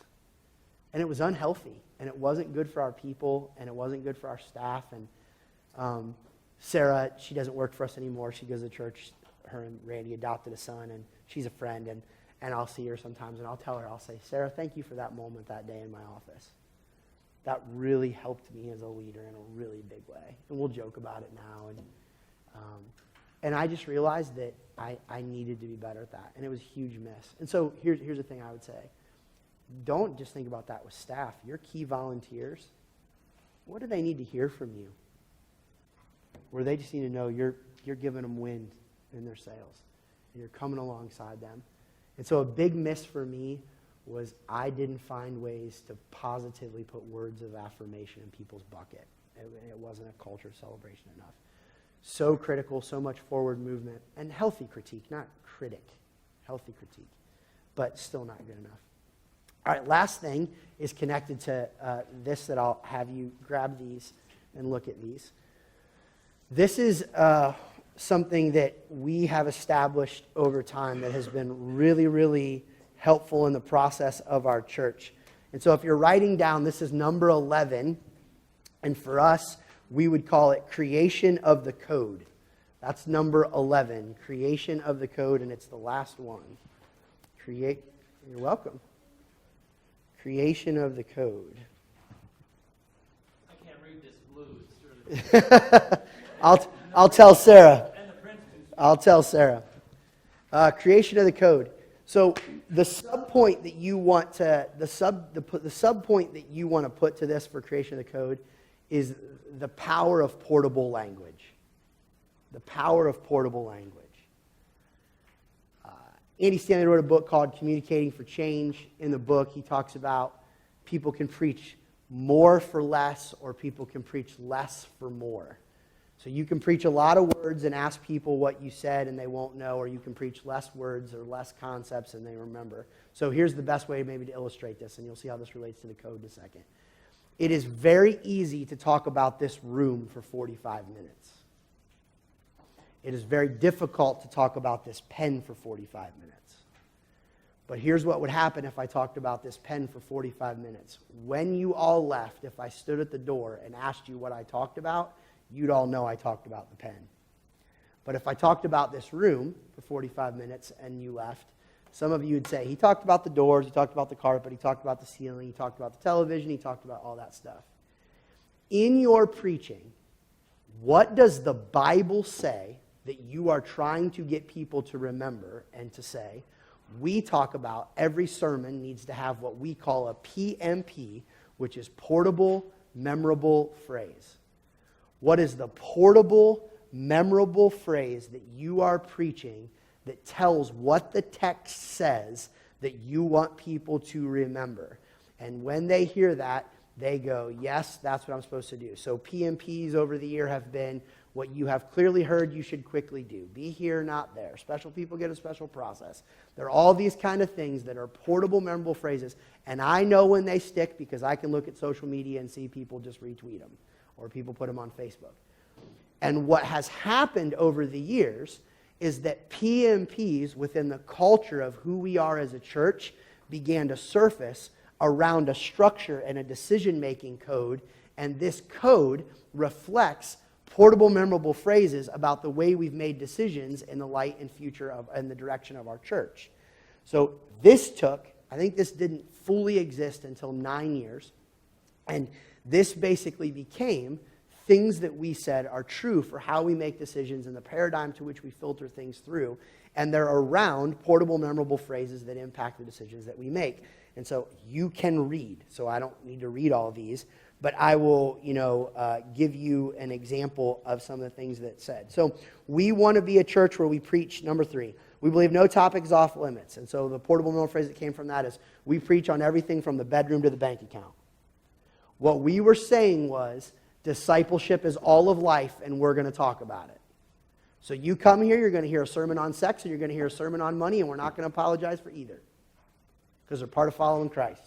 And it was unhealthy, and it wasn't good for our people, and it wasn't good for our staff. And Sarah, she doesn't work for us anymore. She goes to church. Her and Randy adopted a son, and she's a friend, and I'll see her sometimes, and I'll tell her, I'll say, Sarah, thank you for that moment that day in my office. That really helped me as a leader in a really big way. And we'll joke about it now. And I just realized that I needed to be better at that, and it was a huge miss. And so here's the thing I would say. Don't just think about that with staff. Your key volunteers, what do they need to hear from you? Where they just need to know you're giving them wind in their sails, and you're coming alongside them. And so a big miss for me was I didn't find ways to positively put words of affirmation in people's bucket. It wasn't a culture of celebration enough. So critical, so much forward movement, and healthy critique, not critic, healthy critique. but still not good enough. All right, last thing is connected to this that I'll have you grab these and look at these. This is something that we have established over time that has been really, really helpful in the process of our church. And so if you're writing down, this is number 11, and for us, we would call it creation of the code. That's number 11, creation of the code, and it's the last one. You're welcome. Creation of the code.
I can't read this blue. It's really
I'll tell Sarah. I'll tell Sarah. Creation of the code. So the subpoint that you want to the subpoint that you want to put to this for creation of the code is the power of portable language. The power of portable language. Andy Stanley wrote a book called Communicating for Change. In the book, he talks about people can preach more for less, or people can preach less for more. So you can preach a lot of words and ask people what you said and they won't know, or you can preach less words or less concepts and they remember. So here's the best way maybe to illustrate this, and you'll see how this relates to the code in a second. It is very easy to talk about this room for 45 minutes. It is very difficult to talk about this pen for 45 minutes. But here's what would happen if I talked about this pen for 45 minutes. When you all left, if I stood at the door and asked you what I talked about, you'd all know I talked about the pen. But if I talked about this room for 45 minutes and you left, some of you would say, he talked about the doors, he talked about the carpet, he talked about the ceiling, he talked about the television, he talked about all that stuff. In your preaching, what does the Bible say that you are trying to get people to remember and to say? We talk about every sermon needs to have what we call a PMP, which is portable, memorable phrase. What is the portable, memorable phrase that you are preaching that tells what the text says that you want people to remember? And when they hear that, they go, yes, that's what I'm supposed to do. So PMPs over the year have been what you have clearly heard you should quickly do. Be here, not there. Special people get a special process. There are all these kind of things that are portable, memorable phrases. And I know when they stick because I can look at social media and see people just retweet them, or people put them on Facebook. And what has happened over the years is that PMPs within the culture of who we are as a church began to surface around a structure and a decision-making code, and this code reflects portable, memorable phrases about the way we've made decisions in the light and future of and the direction of our church. So this took, I think this didn't fully exist until 9 years, and this basically became things that we said are true for how we make decisions and the paradigm to which we filter things through. And they're around portable, memorable phrases that impact the decisions that we make. And so you can read. So I don't need to read all these, but I will, give you an example of some of the things that said. So we want to be a church where we preach, number 3, we believe no topic is off limits. And so the portable, memorable phrase that came from that is we preach on everything from the bedroom to the bank account. What we were saying was discipleship is all of life, and we're going to talk about it. So you come here, you're going to hear a sermon on sex, and you're going to hear a sermon on money, and we're not going to apologize for either, because they're part of following Christ.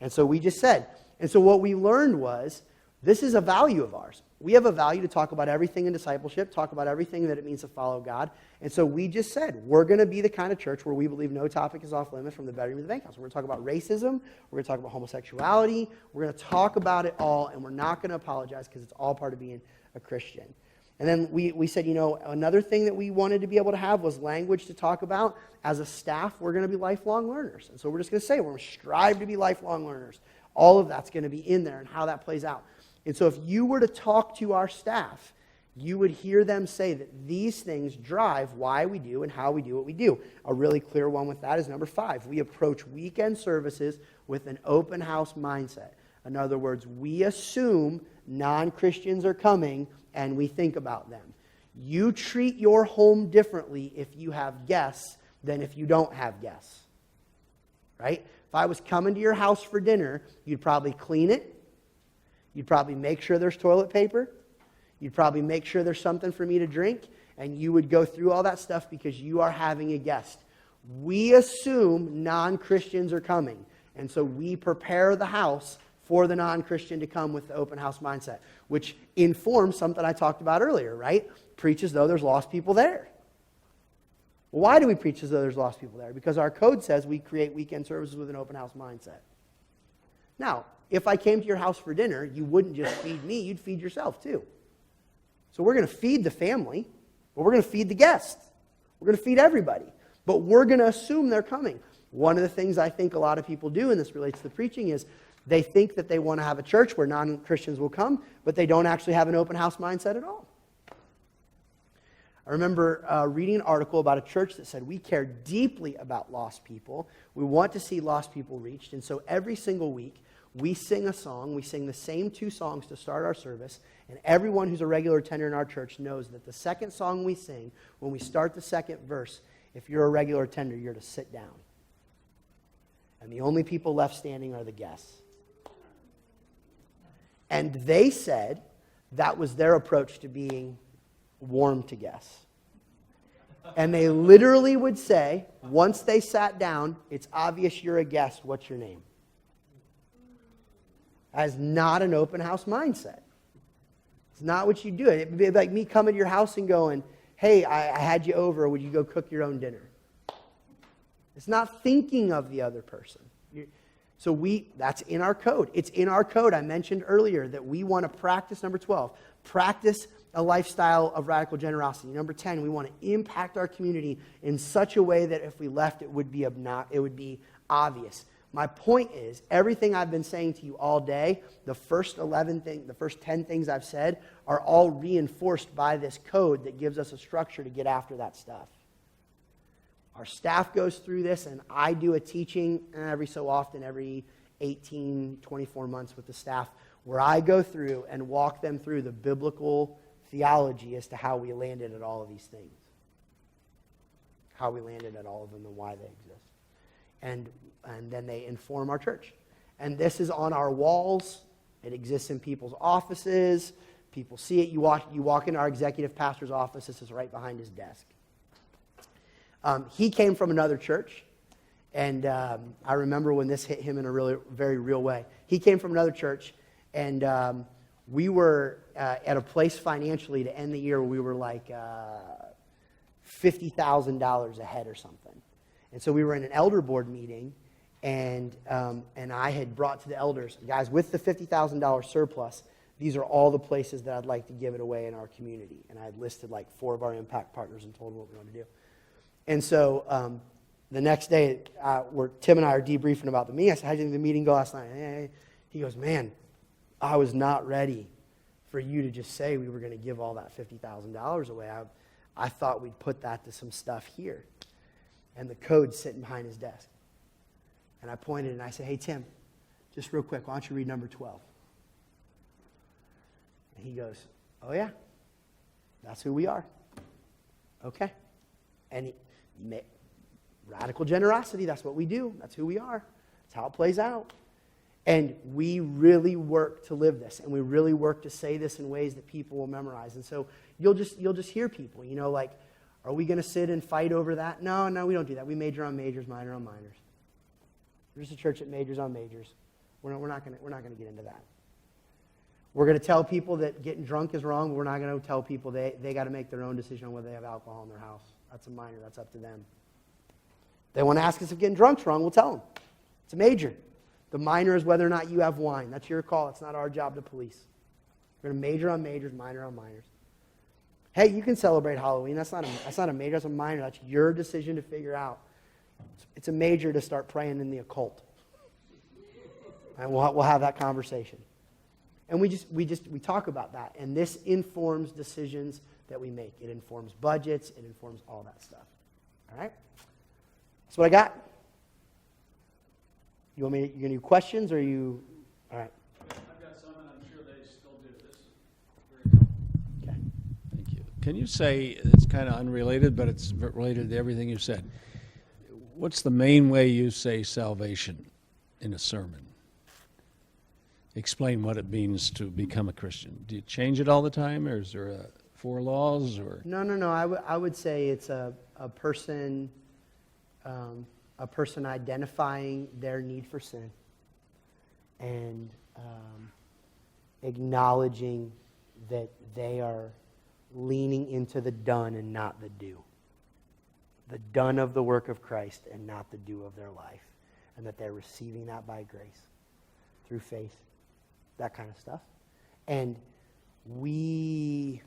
And so we just said, and so what we learned was, this is a value of ours. We have a value to talk about everything in discipleship, talk about everything that it means to follow God. And so we just said, we're going to be the kind of church where we believe no topic is off limits from the bedroom to the bank house. We're going to talk about racism. We're going to talk about homosexuality. We're going to talk about it all, and we're not going to apologize because it's all part of being a Christian. And then we said, another thing that we wanted to be able to have was language to talk about. As a staff, we're going to be lifelong learners. And so we're just going to say, we're going to strive to be lifelong learners. All of that's going to be in there and how that plays out. And so if you were to talk to our staff, you would hear them say that these things drive why we do and how we do what we do. A really clear one with that is number 5. We approach weekend services with an open house mindset. In other words, we assume non-Christians are coming and we think about them. You treat your home differently if you have guests than if you don't have guests. Right? If I was coming to your house for dinner, you'd probably clean it. You'd probably make sure there's toilet paper. You'd probably make sure there's something for me to drink. And you would go through all that stuff because you are having a guest. we assume non-Christians are coming. And so we prepare the house for the non-Christian to come with the open house mindset, which informs something I talked about earlier, right? Preach as though there's lost people there. Well, why do we preach as though there's lost people there? Because our code says we create weekend services with an open house mindset. Now, if I came to your house for dinner, you wouldn't just feed me, you'd feed yourself too. So we're going to feed the family, but we're going to feed the guests. We're going to feed everybody. But we're going to assume they're coming. One of the things I think a lot of people do, and this relates to the preaching, is they think that they want to have a church where non-Christians will come, but they don't actually have an open house mindset at all. I remember reading an article about a church that said, we care deeply about lost people. We want to see lost people reached. And so every single week, we sing a song. We sing the same 2 songs to start our service. And everyone who's a regular attender in our church knows that the second song we sing, when we start the second verse, if you're a regular attender, you're to sit down. And the only people left standing are the guests. And they said that was their approach to being warm to guests. And they literally would say, once they sat down, it's obvious you're a guest. What's your name? That is not an open house mindset. It's not what you do. It'd be like me coming to your house and going, hey, I had you over. Would you go cook your own dinner? It's not thinking of the other person. So that's in our code. It's in our code. I mentioned earlier that we want to practice, number 12, practice a lifestyle of radical generosity. Number 10, we want to impact our community in such a way that if we left, it would be obvious. My point is, everything I've been saying to you all day, the first 10 things I've said are all reinforced by this code that gives us a structure to get after that stuff. Our staff goes through this, and I do a teaching every so often, every 18, 24 months with the staff, where I go through and walk them through the biblical theology as to how we landed at all of these things. How we landed at all of them and why they exist. And then they inform our church. And this is on our walls. It exists in people's offices. People see it. You walk into our executive pastor's office. This is right behind his desk. He came from another church, and I remember when this hit him in a very real way. He came from another church, and we were at a place financially to end the year where we were like $50,000 ahead or something. And so we were in an elder board meeting, and I had brought to the elders, guys, with the $50,000 surplus, these are all the places that I'd like to give it away in our community. And I had listed like 4 of our impact partners and told them what we wanted to do. And so the next day, Tim and I are debriefing about the meeting. I said, how did you think the meeting go last night? Hey. He goes, man, I was not ready for you to just say we were going to give all that $50,000 away. I thought we'd put that to some stuff here. And the code's sitting behind his desk. And I pointed and I said, hey, Tim, just real quick, why don't you read number 12? And he goes, oh, yeah, that's who we are. Okay. And radical generosity, that's what we do. That's who we are. That's how it plays out. And we really work to live this, and we really work to say this in ways that people will memorize. And so you'll just hear people, like, are we going to sit and fight over that? No, we don't do that. We major on majors, minor on minors. We're just a church that majors on majors. We're not going to get into that. We're going to tell people that getting drunk is wrong, but we're not going to tell people they got to make their own decision on whether they have alcohol in their house. That's a minor. That's up to them. They want to ask us if getting drunk's wrong, we'll tell them. It's a major. The minor is whether or not you have wine. That's your call. It's not our job to police. We're going to major on majors, minor on minors. Hey, you can celebrate Halloween. That's not a major. That's a minor. That's your decision to figure out. It's a major to start praying in the occult. And we'll have that conversation. And we talk about that. And this informs decisions that we make. It informs budgets. It informs all that stuff. All right? That's what I got. You going to do questions, or you... All right.
I've got some, and I'm sure they still do this. Very good.
Okay.
Thank you. Can you say, it's kind of unrelated, but it's related to everything you said. What's the main way you say salvation in a sermon? Explain what it means to become a Christian. Do you change it all the time, or is there 4 laws? Or
No. I would say it's a person a person identifying their need for sin and acknowledging that they are leaning into the done and not the do. The done of the work of Christ and not the do of their life. And that they're receiving that by grace, through faith, that kind of stuff. And we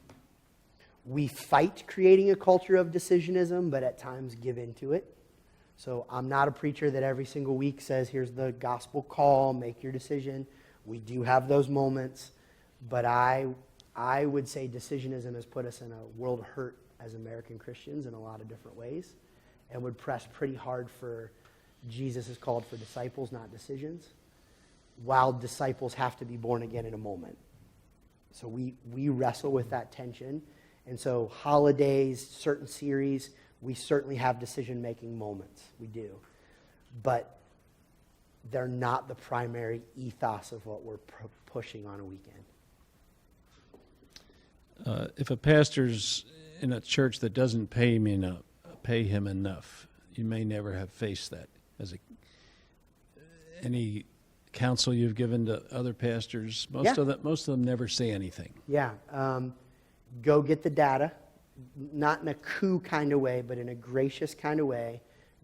fight creating a culture of decisionism, but at times give into it. So I'm not a preacher that every single week says, here's the gospel call, make your decision. We do have those moments, but I would say decisionism has put us in a world of hurt as American Christians in a lot of different ways, and would press pretty hard for Jesus is called for disciples, not decisions, while disciples have to be born again in a moment. So we wrestle with that tension. And so holidays, certain series, we certainly have decision-making moments. We do. But they're not the primary ethos of what we're pushing on a weekend.
If a pastor's in a church that doesn't pay him enough, you may never have faced that. Any counsel you've given to other pastors? Most of them never say anything.
Yeah. Go get the data, not in a coup kind of way, but in a gracious kind of way.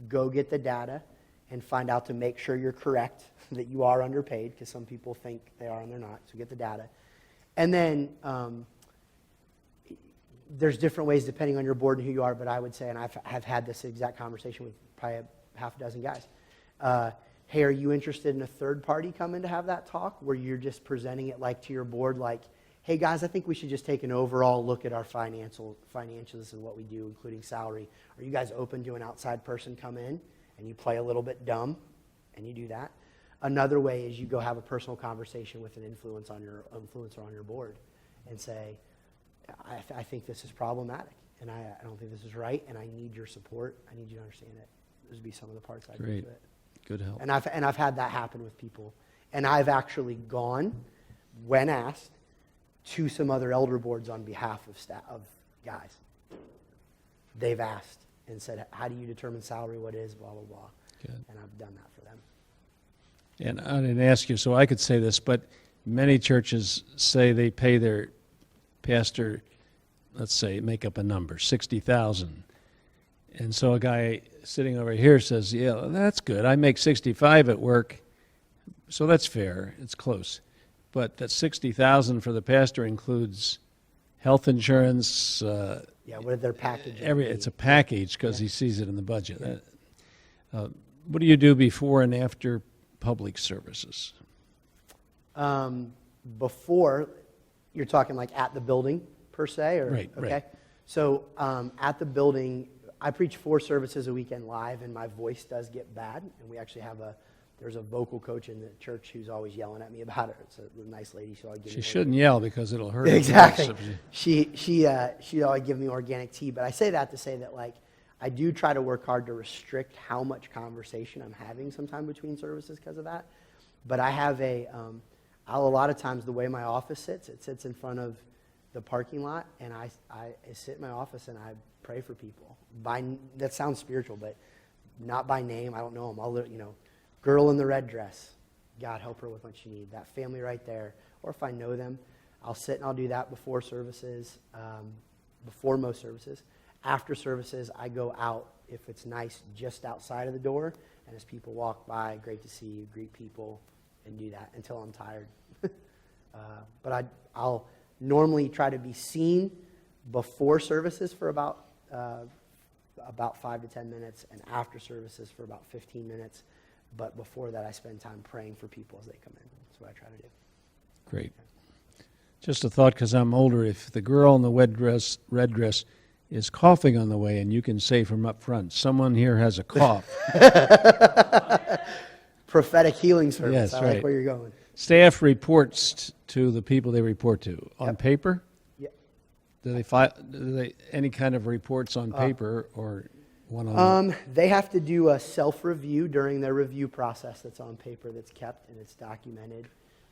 Go get the data and find out to make sure you're correct, that you are underpaid, because some people think they are and they're not. So get the data. And then there's different ways depending on your board and who you are, but I would say, and I've had this exact conversation with probably half a dozen guys, hey, are you interested in a third party coming to have that talk where you're just presenting it like to your board, like, hey guys, I think we should just take an overall look at our financials and what we do, including salary. Are you guys open to an outside person come in and you play a little bit dumb and you do that? Another way is you go have a personal conversation with an influencer on your board and say, I think this is problematic and I don't think this is right and I need your support. I need you to understand it. Those would be some of the parts I do to it.
Good help.
And I've had that happen with people. And I've actually gone, when asked, to some other elder boards on behalf of guys. They've asked and said, how do you determine salary, what is, blah, blah, blah.
Good.
And I've done that for them.
And I didn't ask you, so I could say this, but many churches say they pay their pastor, let's say, make up a number, $60,000. And so a guy sitting over here says, yeah, that's good. I make $65 at work, so that's fair. It's close. But that $60,000 for the pastor includes health insurance.
What are their packages?
It's a package because he sees it in the budget. Yeah. What do you do before and after public services?
Before, you're talking like at the building per se? Or,
Right,
okay.
right.
So at the building, I preach 4 services a weekend live, and my voice does get bad. And we actually have there's a vocal coach in the church who's always yelling at me about it. It's a nice lady.
She shouldn't yell because it'll hurt.
Exactly. She always give me organic tea. But I say that to say that, like, I do try to work hard to restrict how much conversation I'm having sometime between services because of that. But I have a lot of times the way my office sits, it sits in front of the parking lot, and I sit in my office and I pray for people. That sounds spiritual, but not by name. I don't know them. Girl in the red dress, God help her with what she needs. That family right there. Or if I know them, I'll sit and I'll do that before services, before most services. After services, I go out, if it's nice, just outside of the door. And as people walk by, great to see you, greet people, and do that until I'm tired. But I'll normally try to be seen before services for about 5 to 10 minutes, and after services for about 15 minutes. But before that, I spend time praying for people as they come in. That's what I try to do.
Great. Just a thought, because I'm older, if the girl in the red dress is coughing on the way, and you can say from up front, someone here has a cough.
Prophetic healing service.
Yes,
I like
right.
where you're going.
Staff reports to the people they report to on
Yep.
paper.
Yep.
Do they any kind of reports on paper or one-on-one?
They have to do a self-review during their review process that's on paper, that's kept, and it's documented.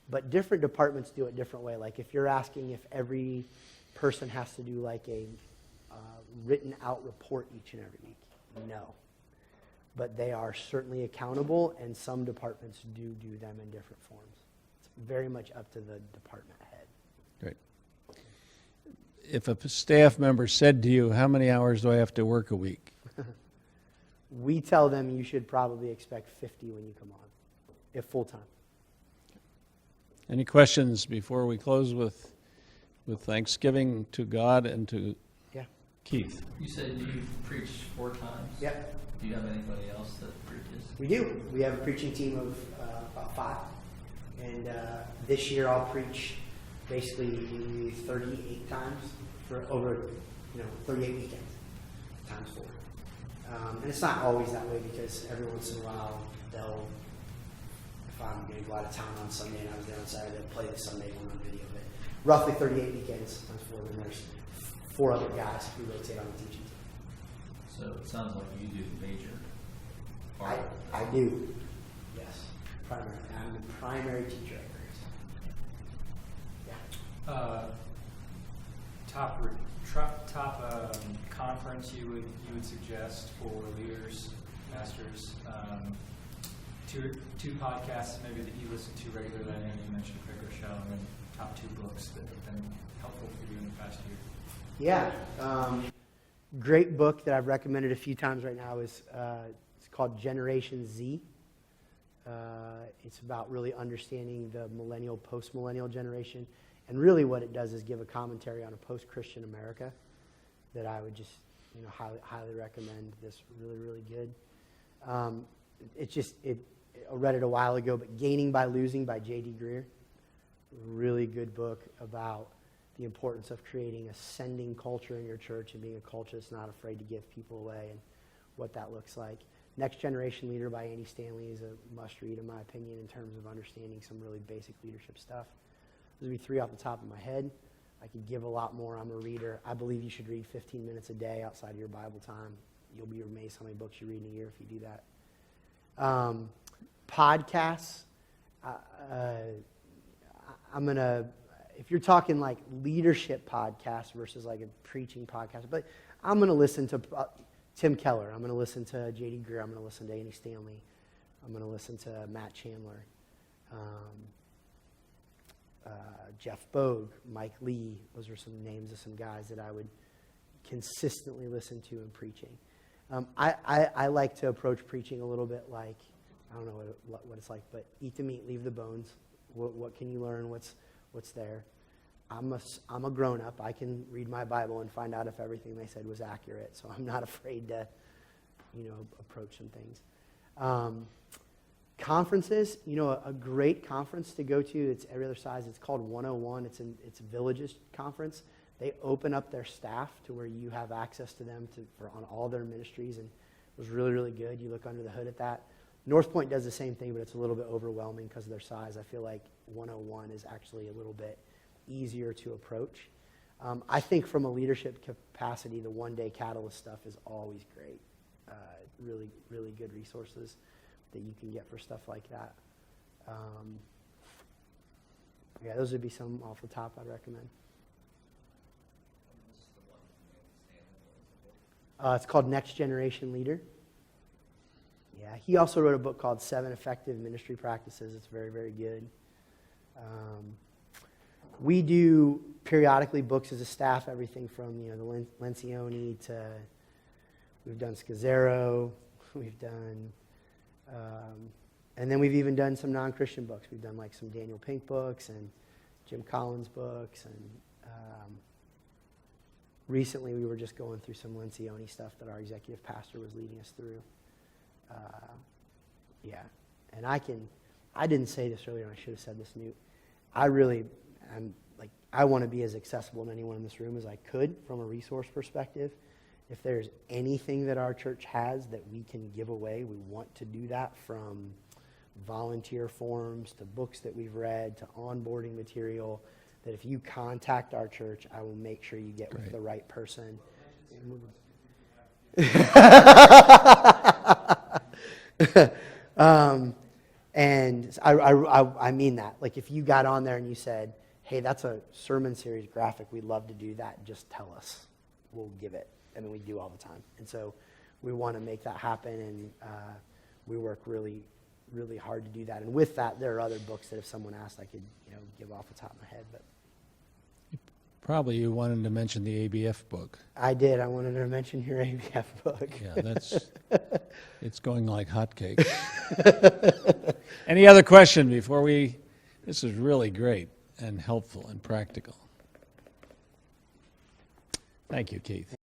But different departments do it different way. Like if you're asking if every person has to do like a written out report each and every week, no. but they are certainly accountable, and some departments do them in different forms. It's very much up to the department head.
Great. If a staff member said to you, how many hours do I have to work a week?
We tell them you should probably expect 50 when you come on, if full-time.
Any questions before we close with thanksgiving to God and to
Yeah.
Keith?
You said you preach 4 times?
Yep.
Do you have anybody else that preaches?
We do. We have a preaching team of about 5. And this year I'll preach basically 38 times for over 38 weekends times 4. And it's not always that way because every once in a while they'll, if I'm going to go out of town on Sunday and I was there on Saturday, they'll play the Sunday one on video. But roughly 38 weekends times 4. Then there's 4 other guys who rotate on the teaching team.
So it sounds like you do the major part.
I do. Yes. Primary. I'm the primary teacher at Grace. Yeah.
Top conference you would suggest for leaders, pastors. Two podcasts maybe that you listen to regularly. I know you mentioned Craig Rochelle, and then top 2 books that have been helpful for you in the past year.
Yeah. Great book that I've recommended a few times right now is it's called Generation Z. It's about really understanding the millennial, post-millennial generation. And really what it does is give a commentary on a post-Christian America that I would just highly recommend. This really, really good. I read it a while ago, but Gaining by Losing by J.D. Greear. Really good book about the importance of creating a sending culture in your church and being a culture that's not afraid to give people away and what that looks like. Next Generation Leader by Andy Stanley is a must-read, in my opinion, in terms of understanding some really basic leadership stuff. Those would be 3 off the top of my head. I could give a lot more. I'm a reader. I believe you should read 15 minutes a day outside of your Bible time. You'll be amazed how many books you read in a year if you do that. Podcasts. If you're talking like leadership podcasts versus like a preaching podcast, but I'm going to listen to Tim Keller. I'm going to listen to J.D. Greear. I'm going to listen to Andy Stanley. I'm going to listen to Matt Chandler. Jeff Bogue, Mike Lee. Those are some names of some guys that I would consistently listen to in preaching. I like to approach preaching a little bit like, I don't know what it's like, but eat the meat, leave the bones. What can you learn? What's there? I'm a grown-up. I can read my Bible and find out if everything they said was accurate, so I'm not afraid to, approach some things. Conferences, a great conference to go to, it's every other size. It's called 101. It's a Villages conference. They open up their staff to where you have access to them on all their ministries, and it was really, really good. You look under the hood at that. North Point does the same thing, but it's a little bit overwhelming because of their size. I feel like 101 is actually a little bit easier to approach. I think from a leadership capacity, the one-day Catalyst stuff is always great. Really, really good resources that you can get for stuff like that. Those would be some off the top I'd recommend. It's called Next Generation Leader. Yeah, he also wrote a book called 7 Effective Ministry Practices. It's very, very good. We do periodically books as a staff, everything from the Lencioni to we've done Scazzaro, we've done, and then we've even done some non-Christian books. We've done like some Daniel Pink books and Jim Collins books, and recently we were just going through some Lencioni stuff that our executive pastor was leading us through. And I didn't say this earlier, and I should have said this, Newt. I want to be as accessible to anyone in this room as I could from a resource perspective. If there's anything that our church has that we can give away, we want to do that, from volunteer forms to books that we've read to onboarding material, that if you contact our church, I will make sure you get with the right person. And I mean that. Like, if you got on there and you said, hey, that's a sermon series graphic, we'd love to do that, just tell us. We'll give it. I mean, we do all the time. And so we want to make that happen, and we work really, really hard to do that. And with that, there are other books that if someone asked, I could, give off the top of my head. But
Probably you wanted to mention the ABF book.
I did. I wanted to mention your ABF book.
Yeah, it's going like hotcakes. Any other question before this is really great and helpful and practical. Thank you, Keith.